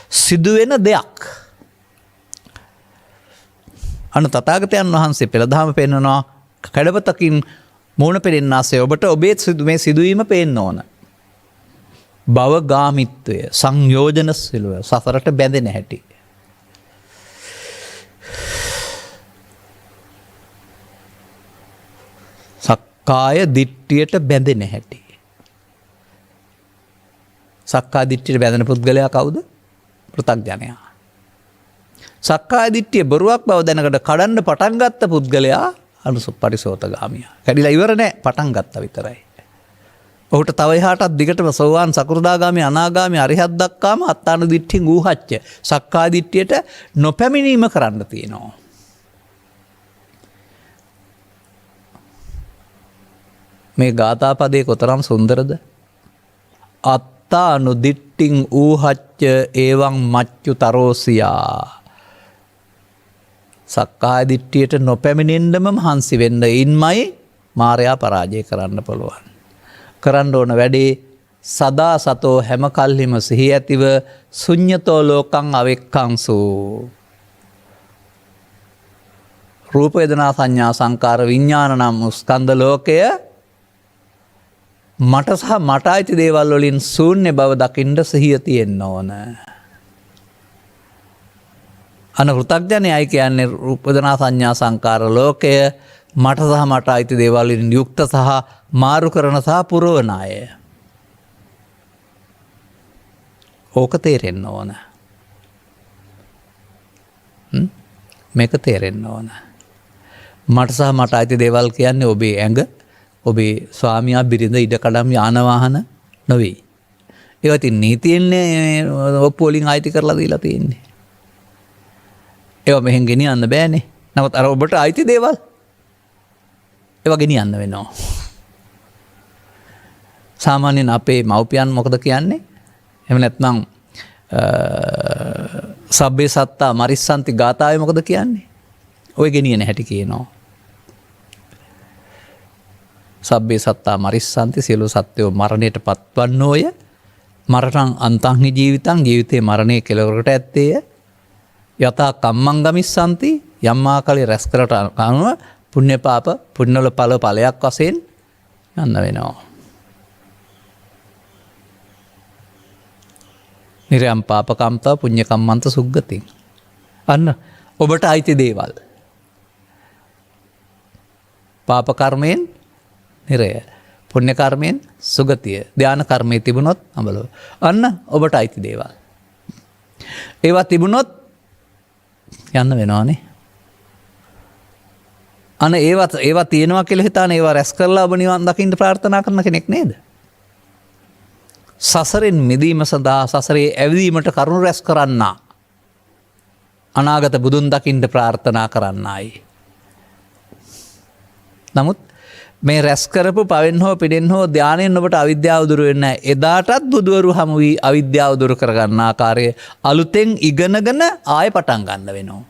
සිදුවෙන දෙයක්. අන්න තථාගතයන් වහන්සේ පෙළදහම පෙන්වනවා කඩපතකින් මූණ පෙනෙන්නාසේ ඔබට ඔබේ මේ සිදුවීම පේන්න ඕන. භවගාමිත්වය, සංයෝජන සිලුව, සසරට බැඳෙන හැටි. සක්කාය දිට්ඨියට බැඳෙන හැටි. සක්කාය දිට්ඨියට බැඳෙන පුද්ගලයා කවුද? පෘථග්ජනයා. සක්කාය දිට්ඨිය බොරුවක් බව දැනකට කඩන්න පටන් ගත්ත පුද්ගලයා පටිසෝතගාමියා. කැඩිලා ඉවර නෑ, පටන් ගත්තා විතරයි. ඔහුට තව එහාටත් දිගටම සෝවාන්, සකෘදාගාමි, අනාගාමි, අරිහත් දක්වාම අත්තාන දිට්ඨියෙන් ඌහච්ච සක්කාය දිට්ඨියට නොපැමිණීම කරන්න තියෙනවා. මේ ගාථා පදේ කොතරම් සුන්දරද? අත්තානු දිට්ඨින් ඌහච්ච එවං මච්චු තරෝසියා. සක්කාය දිට්ඨියට නොපැමිණෙන්නම මහන්සි වෙන්න ඉන්මයි මාරයා පරාජය කරන්න පුළුවන්. කරන්න ඕන වැඩේ සදා සතෝ හැම කල්හිම සිහි ඇතිව ශුඤ්ඤතෝ ලෝකං අවෙක්ඛංසු. රූප වේදනා සංඥා සංකාර විඥාන නම් ස්කන්ධ ලෝකය මට සහ මට අයිති දේවල් වලින් ශූන්‍ය බව දකින්න සිහිය තියෙන්න ඕන. පෘථග්ජනයයි කියන්නේ රූප වේදනා සංඥා සංකාර ලෝකය මට සහ මට අයිති දේවල් වලින් යුක්ත සහ මාරු කරන සහ පුරවන අය. ඕක තේරෙන්න ඕන. මේක තේරෙන්න ඕන. මට සහ මට අයිති දේවල් කියන්නේ ඔබේ ඇඟ, ඔබේ ස්වාමියා, බිරිඳ, ඉඩකඩම්, යාන වාහන නොවේ. ඒවා ඉතින් නීතියෙන්නේ ඔප්පු වලින් අයිති කරලා දීලා තියෙන්නේ. ඒවා මෙහෙන් ගෙනියන්න බෑනේ. නමුත් අර ඔබට අයිති දේවල් ඒවා ගෙනියන්න වෙනවා. සාමාන්‍යයෙන් අපේ මව්පියන් මොකද කියන්නේ? එහෙම නැත්නම් සබ්බේ සත්තා මරිස්සන්ති ගාථාවේ මොකද කියන්නේ? ඔය ගෙනියන හැටි කියනවා. සබ්බේ සත්තා මරිස්සන්ති, සියලු සත්වෝ මරණයට පත්වන්නෝය. මරණං අන්තංහි ජීවිතං, ජීවිතේ මරණය කෙලවරකට ඇත්තේය. යතා කම්මං ගමිස්සන්ති, යම් ආකාලේ රැස් කරට අනුව පුණ්‍ය පාප පුණ්‍යවල ඵලයක් වශයෙන් යන්න වෙනවා. නිරයම් පාපකම්තා පුණ්‍ය කම්මන්ත සුග්ගතින්. අන්න ඔබට අයිති දේවල්. පාප කර්මයෙන් නිරය, පුණ්‍ය කර්මයෙන් සුගතිය, ධාන කර්මයේ තිබුණොත් අඹලව. අන්න ඔබට අයිති දේවල්. ඒවා තිබුණොත් යන්න වෙනවානේ. අන්න ඒවා තියෙනවා කියලා හිතාන ඒවා රැස් කරලා ඔබ නිවන් දකින්න ප්‍රාර්ථනා කරන කෙනෙක් නේද? සසරෙන් මිදීම සඳහා සසරේ ඇවිදීමට කරුණු රැස් කරන්නා. අනාගත බුදුන් දකින්න ප්‍රාර්ථනා කරන්නයි. නමුත් මේ රැස් කරපු පවෙන් හෝ පිටෙන් හෝ ධානයෙන් ඔබට අවිද්‍යාව දුරු වෙන්නේ නැහැ. එදාටත් බුදවරු හමු වී අවිද්‍යාව දුරු කරගන්න ආකාරය අලුතෙන් ඉගෙනගෙන ආයෙ පටන් ගන්න වෙනවා.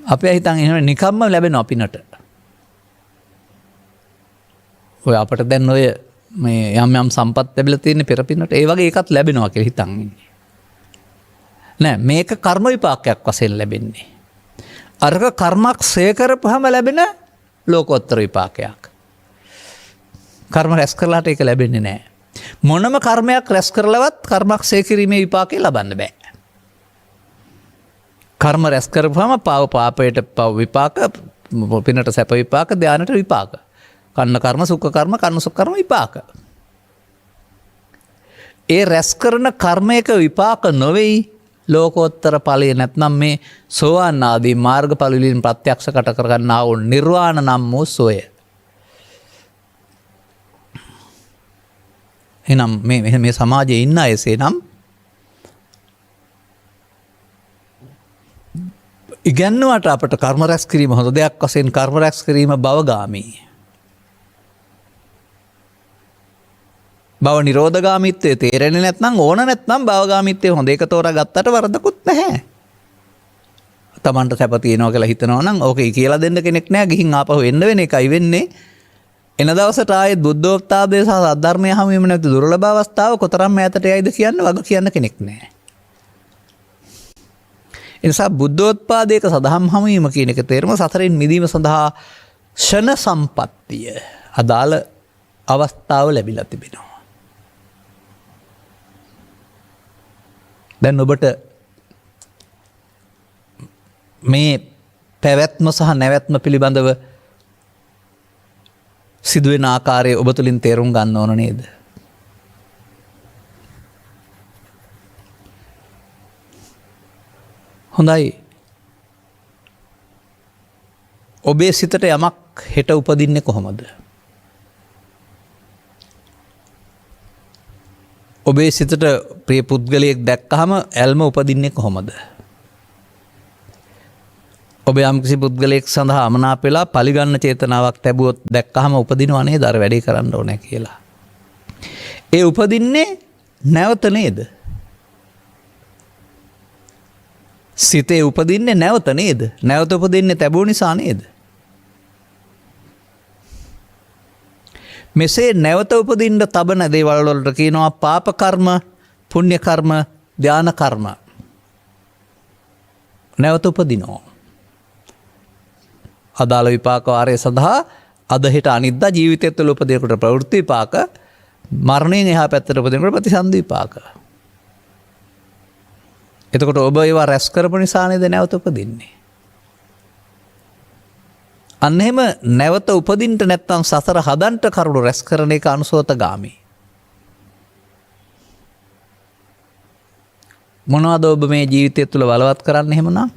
අපි හිතන් එහෙම නිකම්ම ලැබෙනවා පිනට. ඔය අපට දැන් ඔය මේ යම් යම් සම්පත් ලැබිලා තියෙන පෙර පිනට ඒ වගේ එකක් ලැබෙනවා කියලා හිතන් ඉන්නේ. නෑ මේක කර්ම විපාකයක් වශයෙන් ලැබෙන්නේ. අරක කර්මක් සේ කරපුවාම ලැබෙන ලෝකෝත්තර විපාකයක්. කර්ම රැස් කරලාට ඒක ලැබෙන්නේ නෑ. මොනම කර්මයක් රැස් කරලවත් කර්මක් සේ කිරීමේ විපාකේ ලබන්න බෑ. කර්ම රැස් කරපුවාම පාපයට පව විපාක, පිනට සැප විපාක, ධානයට විපාක. කන්න කර්ම, සුඛ කර්ම, කන්න සුඛ කර්ම විපාක. ඒ රැස් කරන කර්මයක විපාක නොවේයි ලෝකෝත්තර ඵලය නැත්නම් මේ සෝවාන් ආදී මාර්ගඵල වලින් ප්‍රත්‍යක්ෂ කට කරගන්නා වූ නිර්වාණ නම් වූ සෝය. එනම් මේ සමාජයේ ඉන්න අයසේ නම් ඉගැන්නුවට අපට කර්ම රැස් කිරීම හොඳ දෙයක් වශයෙන් කර්ම රැස් කිරීම භවගාමී. භව නිරෝධගාමීත්වයේ තේරෙන්නේ නැත්නම් ඕන නැත්නම් භවගාමීත්වයේ හොඳ එක තෝරා ගත්තට වරදකුත් නැහැ. Tamanට සැප තියෙනවා කියලා හිතනවා නම් ඕකේ කියලා දෙන්න කෙනෙක් නැහැ. ගිහින් ආපහු එන්න වෙන එකයි වෙන්නේ. එන දවසට ආයෙත් බුද්ධෝත්පාදයේ සහ සද්ධර්මයේ හමු වීම නැති දුර්ලභ අවස්ථාව කොතරම් ඈතට යයිද කියන්න වග කියන්න කෙනෙක් නැහැ. ඒ නිසා බුද්ධෝත්පාදයක සදහම් හමු වීම කියන එක තේරුම සසරින් මිදීම සඳහා ෂණ සම්පත්තිය අදාළ අවස්ථාව ලැබිලා තිබෙනවා. දැන් ඔබට මේ පැවැත්ම සහ නැවැත්ම පිළිබඳව සිදුවෙන ආකාරය ඔබ තුළින් තේරුම් ගන්න ඕන නේද? හොඳයි. ඔබේ සිතට යමක් හෙට උපදින්නේ කොහොමද? ඔබේ සිතට ප්‍රිය පුද්ගලයෙක් දැක්කහම ඇල්ම උපදින්නේ කොහොමද? ඔබ යම්කිසි පුද්ගලයෙක් සඳහා අමනාප වෙලා පරිගන්න චේතනාවක් ලැබුවොත් දැක්කහම උපදිනව නේද අර වැඩේ කරන්න ඕනේ කියලා. ඒ උපදින්නේ නැවත නේද? සිතේ උපදින්නේ නැවත නේද? නැවත උපදින්නේ තැබුව නිසා නේද? මෙසේ නැවත උපදින්න තබන දේවල් වලට කියනවා පාප කර්ම, පුණ්‍ය කර්ම, ධාන කර්ම. නැවත උපදිනවා. අදාළ විපාක වාරය සඳහා අද හෙට අනිද්දා ජීවිතය තුළ උපදිනකොට ප්‍රවෘත්ති විපාක, මරණයෙන් එහා පැත්තට උපදිනකොට ප්‍රතිසන්දි විපාක. එතකොට ඔබ ඒවා රැස් කරපු නිසා නේද නැවත උපදින්නේ? අන්න එහෙම නැවත උපදින්න නැත්නම් සසර හදන්න කරුණු රැස් කරන එක අනුසෝතගාමී. මොනවද ඔබ මේ ජීවිතය තුළ බලවත් කරන්න එහෙමනම්?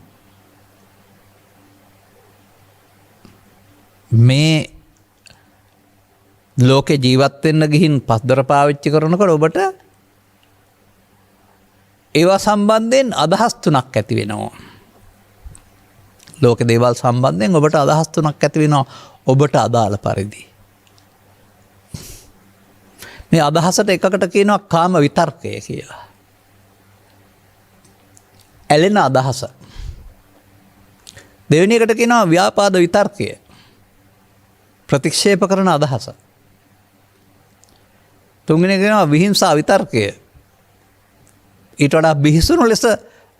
මේ ලෝකේ ජීවත් වෙන්න ගිහින් පස්දර පාවිච්චි කරනකොට ඔබට ඒවා සම්බන්ධයෙන් අදහස් තුනක් ඇති වෙනවා. ලෝක දේවල් සම්බන්ධයෙන් ඔබට අදහස් තුනක් ඇති වෙනවා ඔබට අදාළ පරිදි. මේ අදහසට එකකට කියනවා කාම විතර්කය කියලා. ඇලෙන අදහස. දෙවෙනි එකට කියනවා ව්‍යාපාද විතර්කය. ප්‍රතික්ෂේප කරන අදහස. තුන්වෙනි එක කියනවා විහිංසා විතර්කය. ඊට වඩා බිහිසුණු ලෙස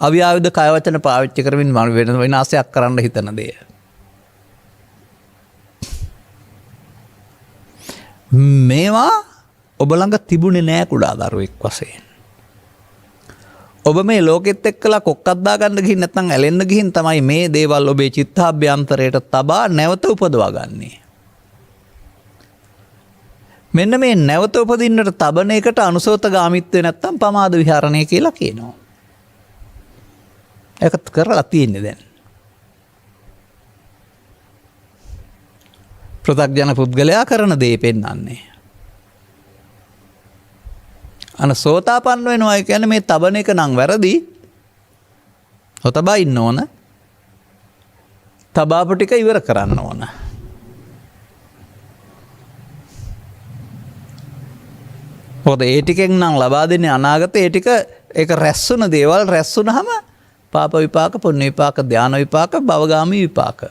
අව්‍යායුධ කය වචන පාවිච්චි කරමින් වෙන විනාශයක් කරන්න හිතන දේ. මේවා ඔබ ළඟ තිබුණේ නෑ කුඩා දරුවෙක් වශයෙන්. ඔබ මේ ලෝකෙත් එක්කලා කොක්කක් දාගන්න ගිහින් නැත්නම් ඇලෙන්න ගිහින් තමයි මේ දේවල් ඔබේ චිත්තාභ්‍යන්තරයට තබා නැවත උපදවා ගන්නේ. මෙන්න මේ නැවත උපදින්නට තබන එකට අනුසෝතගාමිත්වය නැත්තම් පමාද විහරණය කියලා කියනවා. ඒකත් කරලා තියෙන්නේ දැන්. පෘථග්ජන පුද්ගලයා කරන දේ පෙන්වන්නේ. සෝතාපන්න වෙනවා කියන්නේ මේ තබන එක නම් වැරදි. ඔතබා ඉන්න ඕන. තබාපු ටික ඉවර කරන්න ඕන. මොකද ඒ ටිකෙන් නම් ලබා දෙන්නේ අනාගතේ ඒ ටික ඒක රැස්වුන දේවල් රැස්වුනහම පාප විපාක, පුණ්‍ය විපාක, ධාන විපාක, භවගාමී විපාක.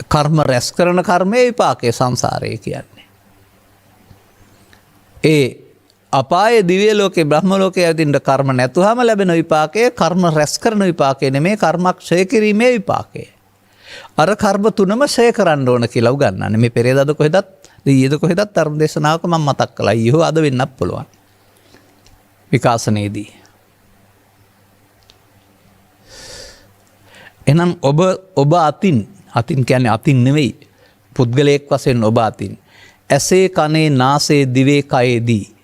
කර්ම රැස් කරන කර්මයේ විපාකයේ සංසාරය කියන්නේ. ඒ අපායේ දිව්‍ය ලෝකේ බ්‍රහ්ම ලෝකේ ඇවිදින්න කර්ම නැතුවම ලැබෙන විපාකයේ කර්ම රැස් කරන විපාකේ නෙමේ කර්මක්ෂය කිරීමේ විපාකය. අර කර්ම තුනම ෂය කරන්න ඕන කියලා උගන්වන්නේ. මේ පෙරේදාද කොහෙදත් ඊයේද කොහෙදත් ධර්ම දේශනාවක මම මතක් කළා. ඊයෝ අද වෙන්නත් පුළුවන්. විකාශනයේදී. එහෙනම් ඔබ අතින් කියන්නේ අතින් නෙවෙයි. පුද්ගලයෙක් වශයෙන් ඔබ අතින්. ඇසේ කනේ නාසයේ දිවේ කයේදී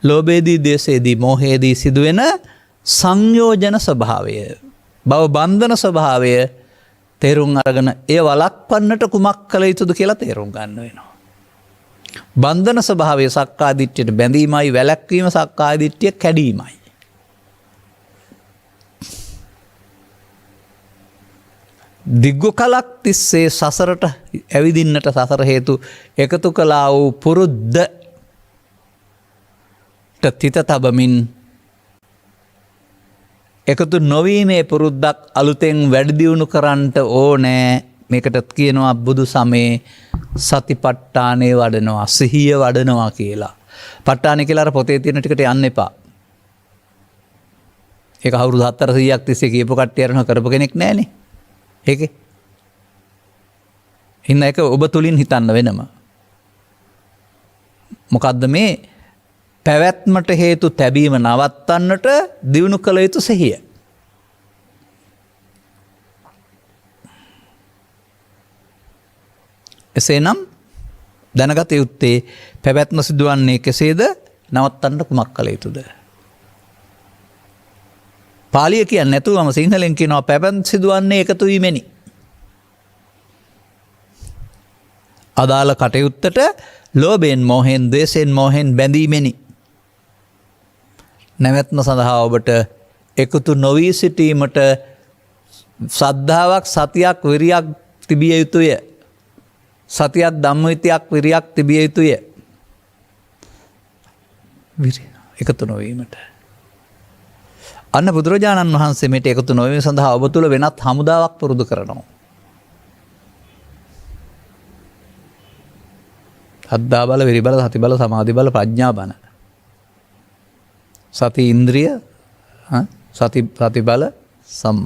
ලෝභයේදී දේශයේදී මෝහයේදී සිදුවෙන සංයෝජන ස්වභාවය භව බන්ධන ස්වභාවය තේරුම් අරගෙන ඒ වළක්වන්නට කුමක් කළ යුතුද කියලා තේරුම් ගන්න වෙනවා. බන්ධන ස්වභාවය සක්කාය දිට්ඨියට බැඳීමයි, වැළැක්වීම සක්කාය දිට්ඨිය කැඩීමයි. දිග්ගු කලක් තිස්සේ සසරට ඇවිදින්නට සසර හේතු එකතු කළා වූ පුරුද්ද තිත තබමින් එකතු නොවීමේ පුරුද්දක් අලුතෙන් වැඩිදියුණු කරන්නට ඕනෑ. මේකට කියනවා බුදු සමේ සතිපට්ඨානය වඩනවා, සිහිය වඩනවා කියලා. පට්ඨානය කියලා අර පොතේ තියෙන ටිකට යන්න එපා. ඒක අවුරුදු 400ක් තිස්සේ කියපු කට්ටිය අරන කරපු කෙනෙක් නෑනේ. ඒකේ. ඉන්න එක ඔබ තුලින් හිතන්න වෙනම. මොකද්ද මේ පැවැත්මට හේතු තැබීම නවත්තන්නට දියුණු කළ යුතු සිහිය. එසේනම් දැනගත යුත්තේ පැවැත්ම සිදුවන්නේ කෙසේද, නවත්තන්නට කුමක් කළ යුතුද? පාලිය කියන්නේ නැතුවම සිංහලෙන් කියනවා පැවැත්ම සිදුවන්නේ එකතු වීමෙනි. අදාළ කටයුත්තට ලෝභයෙන්, මෝහයෙන්, ද්වේෂයෙන්, මෝහයෙන් බැඳීමෙනි. නැවැත්ම සඳහා ඔබට එකතු නොවී සිටීමට ශ්‍රද්ධාවක්, සතියක්, විරියක් තිබිය යුතුය. සතියක්, ධම්මවිතයක්, විරියක් තිබිය යුතුය. එකතු නොවීමට. අන්න බුදුරජාණන් වහන්සේ මේට එකතු නොවීම සඳහා ඔබ තුළ වෙනත් හමුදාවක් පුරුදු කරනවා. අද්දා බල, විරි බල, සති බල, සමාධි බල, ප්‍රඥා බල. සති ඉන්ද්‍රිය, සති බල,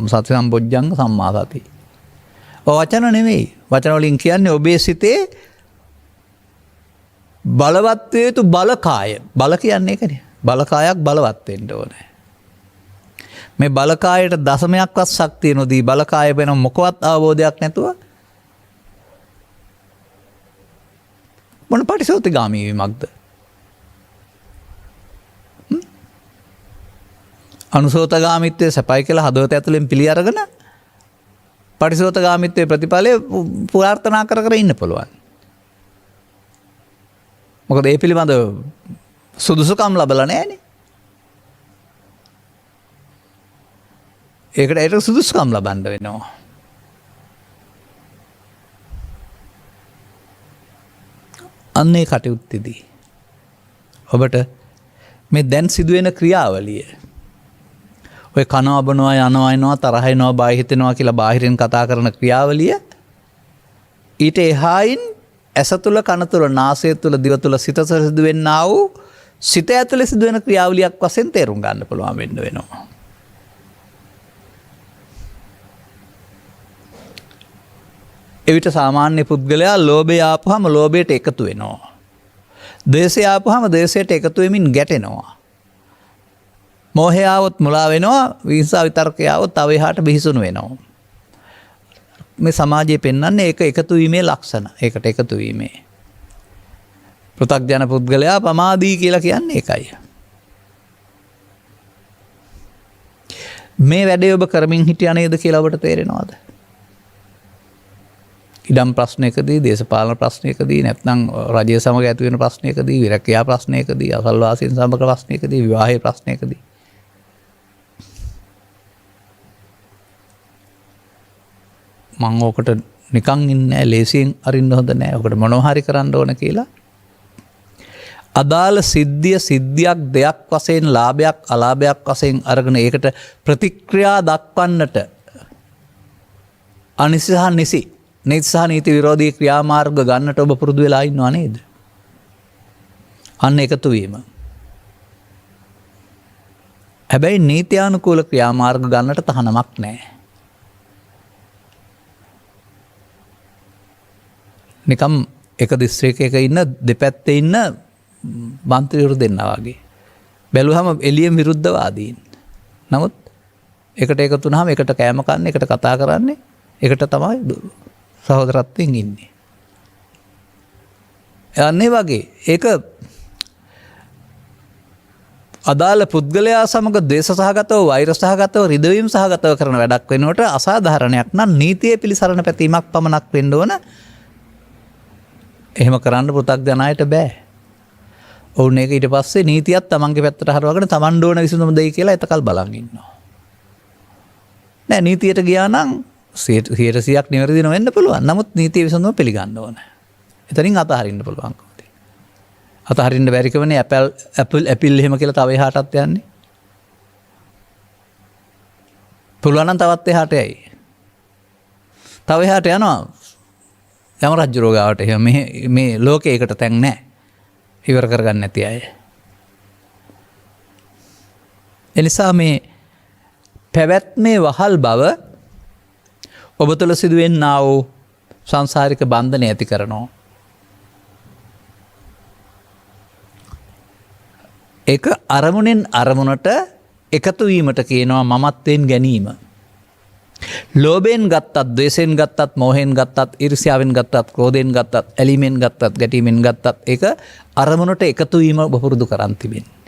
සති සම්බොජ්ජංග, සම්මා සති. වචන නෙවෙයි. වචන වලින් කියන්නේ ඔබේ සිතේ බලවත් වේ යුතු බලකාය. බල කියන්නේ ඒකනේ. බලකායක් බලවත් වෙන්න ඕනේ. මේ බලකායට දශමයක්වත් ශක්තිය නොදී බලකාය වෙන මොකවත් අවබෝධයක් නැතුව මොන පටිසෝතගාමී වීමක්ද? අනුසෝතගාමිත්වය සැපයි කියලා හදවත ඇතුලෙන් පිළි අරගෙන පටිසෝතගාමිත්වයේ ප්‍රතිඵලය පුරාර්ථනා කර කර ඉන්න පුළුවන්. මොකද ඒ පිළිබඳ සුදුසුකම් ලැබලා නැහැනේ. ඒකට සුදුසුකම් ලබන්න වෙනවා. අන්නේ කටයුත්තේදී ඔබට මේ දැන් සිදුවෙන ක්‍රියාවලිය ඔය කනවා බොනවා යනවා එනවා තරහ එනවා බය හිතෙනවා කියලා බාහිරින් කතා කරන ක්‍රියාවලිය ඊට එහායින් ඇස තුල කන තුල නාසය තුල දිව තුල සිත තුළ සිදුවෙනා වූ සිත ඇතුලේ සිදුවෙන ක්‍රියාවලියක් වශයෙන් තේරුම් ගන්න පුළුවන් වෙන්න වෙනවා. එවිට සාමාන්‍ය පුද්ගලයා ලෝභය ආපුවම ලෝභයට එකතු වෙනවා. දේශය ආපුහම දේශයට එකතු වෙමින් ගැටෙනවා. මෝහය આવොත් මුලා වෙනවා, විහිංසාව විතර්කය આવොත් තව එහාට බිහිසුණු වෙනවා. මේ සමාජයේ පෙන්වන්නේ ඒක එකතු වීමේ ලක්ෂණ. ඒකට එකතු වීමේ. පෘථග්ජන පුද්ගලයා පමාදී කියලා කියන්නේ ඒකයි. මේ වැඩේ ඔබ කරමින් හිටියා නේද කියලා ඔබට තේරෙනවද? ඉඩම් ප්‍රශ්නයකදී, දේශපාලන ප්‍රශ්නයකදී, නැත්නම් රජය සමග ඇති වෙන ප්‍රශ්නයකදී, විරක්‍යා ප්‍රශ්නයකදී, අසල්වාසීන් සමග ප්‍රශ්නයකදී, විවාහයේ ප්‍රශ්නයකදී මම ඔකට නිකන් ඉන්නේ ලේසියෙන් අරින්න හොඳ නැහැ. ඔකට මොනවා හරි කරන්න ඕන කියලා. අදාළ සිද්ධියක් දෙයක් වශයෙන් ලාභයක් අලාභයක් වශයෙන් අරගෙන ඒකට ප්‍රතික්‍රියා දක්වන්නට අනිසි සහ නිසි නීති සහ නීති විරෝධී ක්‍රියාමාර්ග ගන්නට ඔබ පුරුදු වෙලා ඉන්නව නේද? අන්න එකතු වීම. හැබැයි නීත්‍යානුකූල ක්‍රියාමාර්ග ගන්නට තහනමක් නැහැ. නිකම් එක දිස්ත්‍රික්කයක ඉන්න දෙපැත්තේ ඉන්න මන්ත්‍රීවරු දෙන්නා වගේ. බැලුවහම එළියෙන් විරුද්ධවාදීන්. නමුත් එකට එකතු වුණාම එකට කෑම කන්නේ, එකට කතා කරන්නේ, එකට තමයි සහෝදරත්වයෙන් ඉන්නේ. අනේ වගේ ඒක අදාළ පුද්ගලයා සමග ද්වේෂ සහගතව, වෛර සහගතව, රිදවීම් සහගතව කරන වැඩක් වෙනකොට අසාධාරණයක් නම් නීතියේ පිළිසරණ පැතීමක් පමණක් වෙන්න ඕන. එහෙම කරන්න පෘථග්ජනයට බෑ. ඔවුන් ඒක ඊට පස්සේ නීතියත් තමන්ගේ පැත්තට හරවගෙන තමන් ඕන විසඳුම දෙයි කියලා එතකල් බලන් ඉන්නවා. නෑ නීතියට ගියා නම් 100%ක් නිවැරදි නොවෙන්න පුළුවන්. නමුත් නීතිය විසඳුම පිළිගන්න ඕන. එතනින් අතහරින්න පුළුවන්කම තියෙනවා. අතහරින්න බැරි කමනේ ඇපල් එහෙම කියලා තව එහාටත් යන්නේ. පුළුවන් නම් තවත් එහාට යයි. තව එහාට යනවා. යම රජු රෝගාවට එහෙම මේ ලෝකේ එකට තැන් නැහැ. ඉවර කරගන්න නැති අය. එනිසා මේ පැවැත්මේ වහල් බව ඔබ තුළ සිදුවෙන්නා වූ සංසාරික බන්ධනය ඇති කරනවා. ඒක අරමුණෙන් අරමුණට එකතු වීමට කියනවා මමත්වයෙන් ගැනීම. ලෝභයෙන් ගත්තත්, ද්වේෂයෙන් ගත්තත්, මෝහයෙන් ගත්තත්, ඊර්ෂ්‍යාවෙන් ගත්තත්, ක්‍රෝධයෙන් ගත්තත්, ඇලීමෙන් ගත්තත්, ගැටීමෙන් ගත්තත් ඒක අරමුණට එකතු වීම බපුරුදු කරන් තිබෙන්නේ.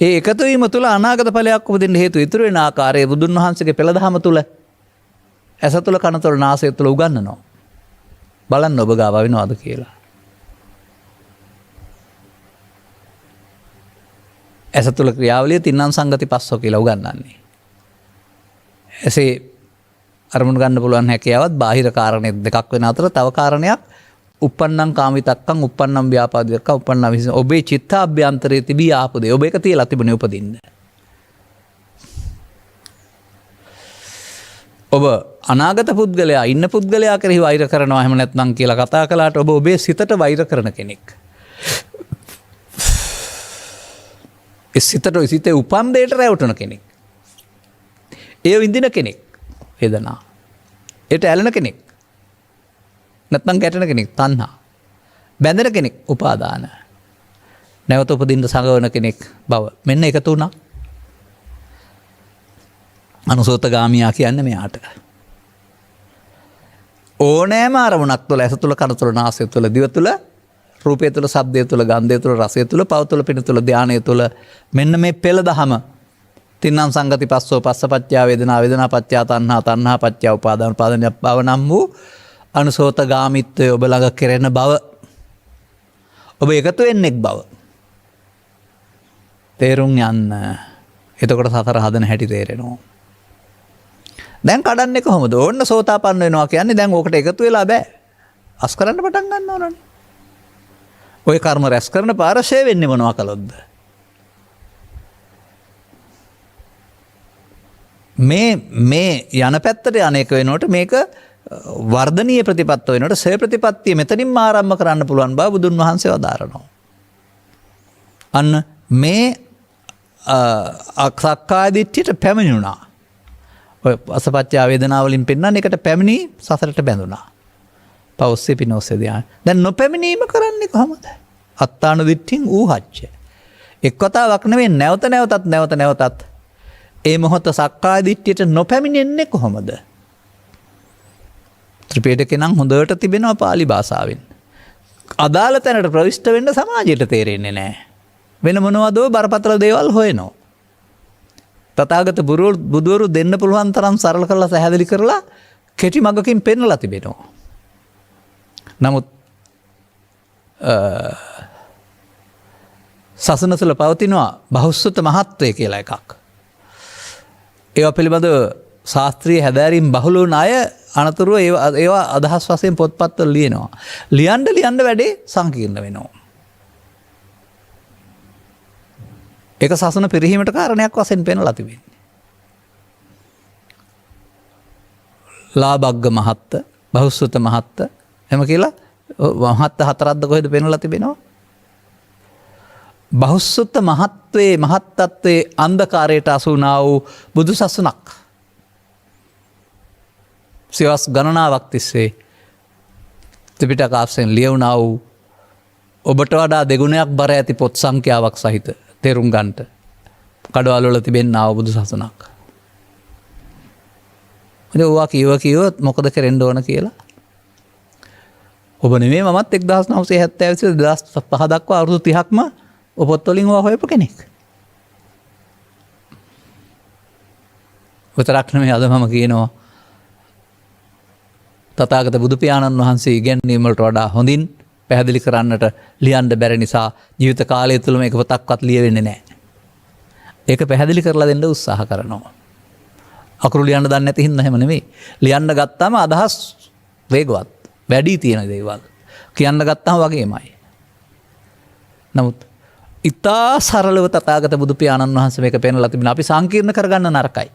ඒ එකතු වීම තුළ අනාගත ඵලයක් උපදින්න හේතු ඉතුරු වෙන ආකාරයේ බුදුන් වහන්සේගේ පෙළදහම තුළ ඇස තුළ, කන තුළ, නාසය තුළ උගන්වනවා. බලන්න ඔබ ගාව වෙනවද කියලා. ඇස තුළ ක්‍රියාවලිය තින්නම් සංගති පස්සෝ කියලා උගන්වන්නේ. එසේ අරමුණු ගන්න පුළුවන් හැකියාවත් බාහිර කාරණේ දෙකක් වෙන අතර තව කාරණයක් uppannam කාමිතක්කම්, uppannam ව්‍යාපාදිකක්කම්, uppannam විසින් ඔබේ චිත්තාභ්‍යන්තරයේ තිබී ආපු දේ ඔබ ඒක තියලා තිබුණේ උපදින්න. ඔබ අනාගත පුද්ගලයා ඉන්න පුද්ගලයා කෙරෙහි වෛර කරනවා එහෙම නැත්නම් කියලා කතා කළාට ඔබ ඔබේ සිතට වෛර කරන කෙනෙක්. සිතේ උපන් දෙයට රැවටුන කෙනෙක්. එය විඳින කෙනෙක්. වේදනා. ඒට ඇලෙන කෙනෙක්. නැත්නම් ගැටෙන කෙනෙක්. තණ්හා. බැඳෙන කෙනෙක්. උපාදාන. නැවත උපදින්න සංගවන කෙනෙක් බව. මෙන්න එකතු වුණා. අනුසෝතගාමියා කියන්නේ මෙයාට. ඕනෑම අරමුණක් තුළ ඇස තුළ, කන තුළ, නාසය තුළ, දිව තුළ, රූපය තුළ, ශබ්දය තුළ, ගන්ධය තුළ, රසය තුළ, පව තුළ, පින තුළ, ධානය තුළ මෙන්න මේ පෙළ දහම තින්නම් සංගති පස්සෝ පස්සපච්චා වේදනා, වේදනා පච්චා තණ්හා, තණ්හා පච්චා උපාදාන, උපාදාන භව නම් වූ අනුසෝතගාමිත්වය ඔබ ළඟ කෙරෙන බව, ඔබ එකතු වෙන්නෙක් බව තේරුම් යන්න. එතකොට සතර හදන හැටි තේරෙනවා. දැන් කඩන්නේ කොහොමද? ඕන්න සෝතාපන්න වෙනවා කියන්නේ දැන් ඕකට එකතු වෙලා බෑ. අස් කරන්න පටන් ගන්න ඕනනේ. ඔය කර්ම රැස් කරන පාරශය වෙන්නේ මොනවා කළොත්ද? මේ යන පැත්තට යන්නේක වෙනකොට මේක වර්ධනීය ප්‍රතිපත්ත වෙනකොට සේ ප්‍රතිපත්තිය මෙතනින්ම ආරම්භ කරන්න පුළුවන් බව බුදුන් වහන්සේ වදාරනවා. අන්න මේ සක්කාය දිට්ඨියට පැමිණුණා. ඔය අසපච්චා වේදනාවලින් පෙන්නන එකට පැමිණි සසරට බැඳුණා. පවස්සේ පිනොස්සේ ධ්‍යාන. දැන් නොපැමිණීම කරන්නේ කොහොමද? අත්තානු දිට්ඨින් ඌහච්ච. එක් වතාවක් නෙවෙයි නැවත නැවතත් ඒ මොහොත සක්කාය දිට්ඨියට නොපැමිණෙන්නේ කොහොමද? ත්‍රිපිටකේ නම් හොඳට තිබෙනවා පාලි භාෂාවෙන්. අදාළ තැනට ප්‍රවිෂ්ඨ වෙන්න සමාජයට තේරෙන්නේ නැහැ. වෙන මොනවදෝ බරපතල දේවල් හොයනවා. තථාගත බුදුවරු දෙන්න පුළුවන් තරම් සරල කරලා පැහැදිලි කරලා කෙටි මගකින් පෙන්වලා තිබෙනවා. නමුත් සසන තුළ පවතිනවා බහුසුත මහත්වය කියලා එකක්. ඒවා පිළිබඳව ශාස්ත්‍රීය හැදෑරීම් බහුල වුණ අය අනතුරුව ඒවා අදහස් වශයෙන් පොත්පත්වල ලියනවා. ලියන්න වැඩේ සංකීර්ණ වෙනවා. ඒක සසන පිරිහීමට කාරණයක් වශයෙන් පෙන්වලා තිබෙන්නේ. ලාභග්ග මහත්ත, බහුසුත මහත්ත එහෙම කියලා මහත්ත හතරක්ද කොහෙද පෙන්වලා තිබෙනවා? බහුසුත මහත්වයේ මහත්තත්වයේ අන්ධකාරයට අසු වුණා වූ බුදු සසුනක්. සියවස් ගණනාවක් තිස්සේ ත්‍රිපිටකාශ්‍රයෙන් ලියවුණා වූ ඔබට වඩා දෙගුණයක් බර ඇති පොත් සංඛ්‍යාවක් සහිත තේරුම් ගන්නට කඩවල වල තිබෙනා වූ බුදු සසුනක්. ඉතින් ඔවා කිව්වොත් මොකද කරන්න ඕන කියලා? ඔබ නෙමෙයි මමත් 1970 2005 දක්වා අවුරුදු 30ක්ම ඔපොත් වලින් ඔවා හොයපු කෙනෙක්. විතරක් නෙමෙයි අද මම කියනවා තථාගත බුදු පියාණන් වහන්සේ ඉගැන්වීම වලට වඩා හොඳින් පැහැදිලි කරන්නට ලියන්න බැරි නිසා ජීවිත කාලය තුළ මේක පොතක්වත් ලියවෙන්නේ නැහැ. ඒක පැහැදිලි කරලා දෙන්න උත්සාහ කරනවා. අකුරු ලියන්න දන්නේ නැති හින්දා එහෙම නෙමෙයි. ලියන්න ගත්තාම අදහස් වේගවත් වැඩි තියෙන දේවල් කියන්න ගත්තාම වගේමයි. නමුත් ඉතා සරලව තථාගත බුදු පියාණන් වහන්සේ මේක පෙන්වලා තිබෙනවා. අපි සංකීර්ණ කරගන්න නරකයි.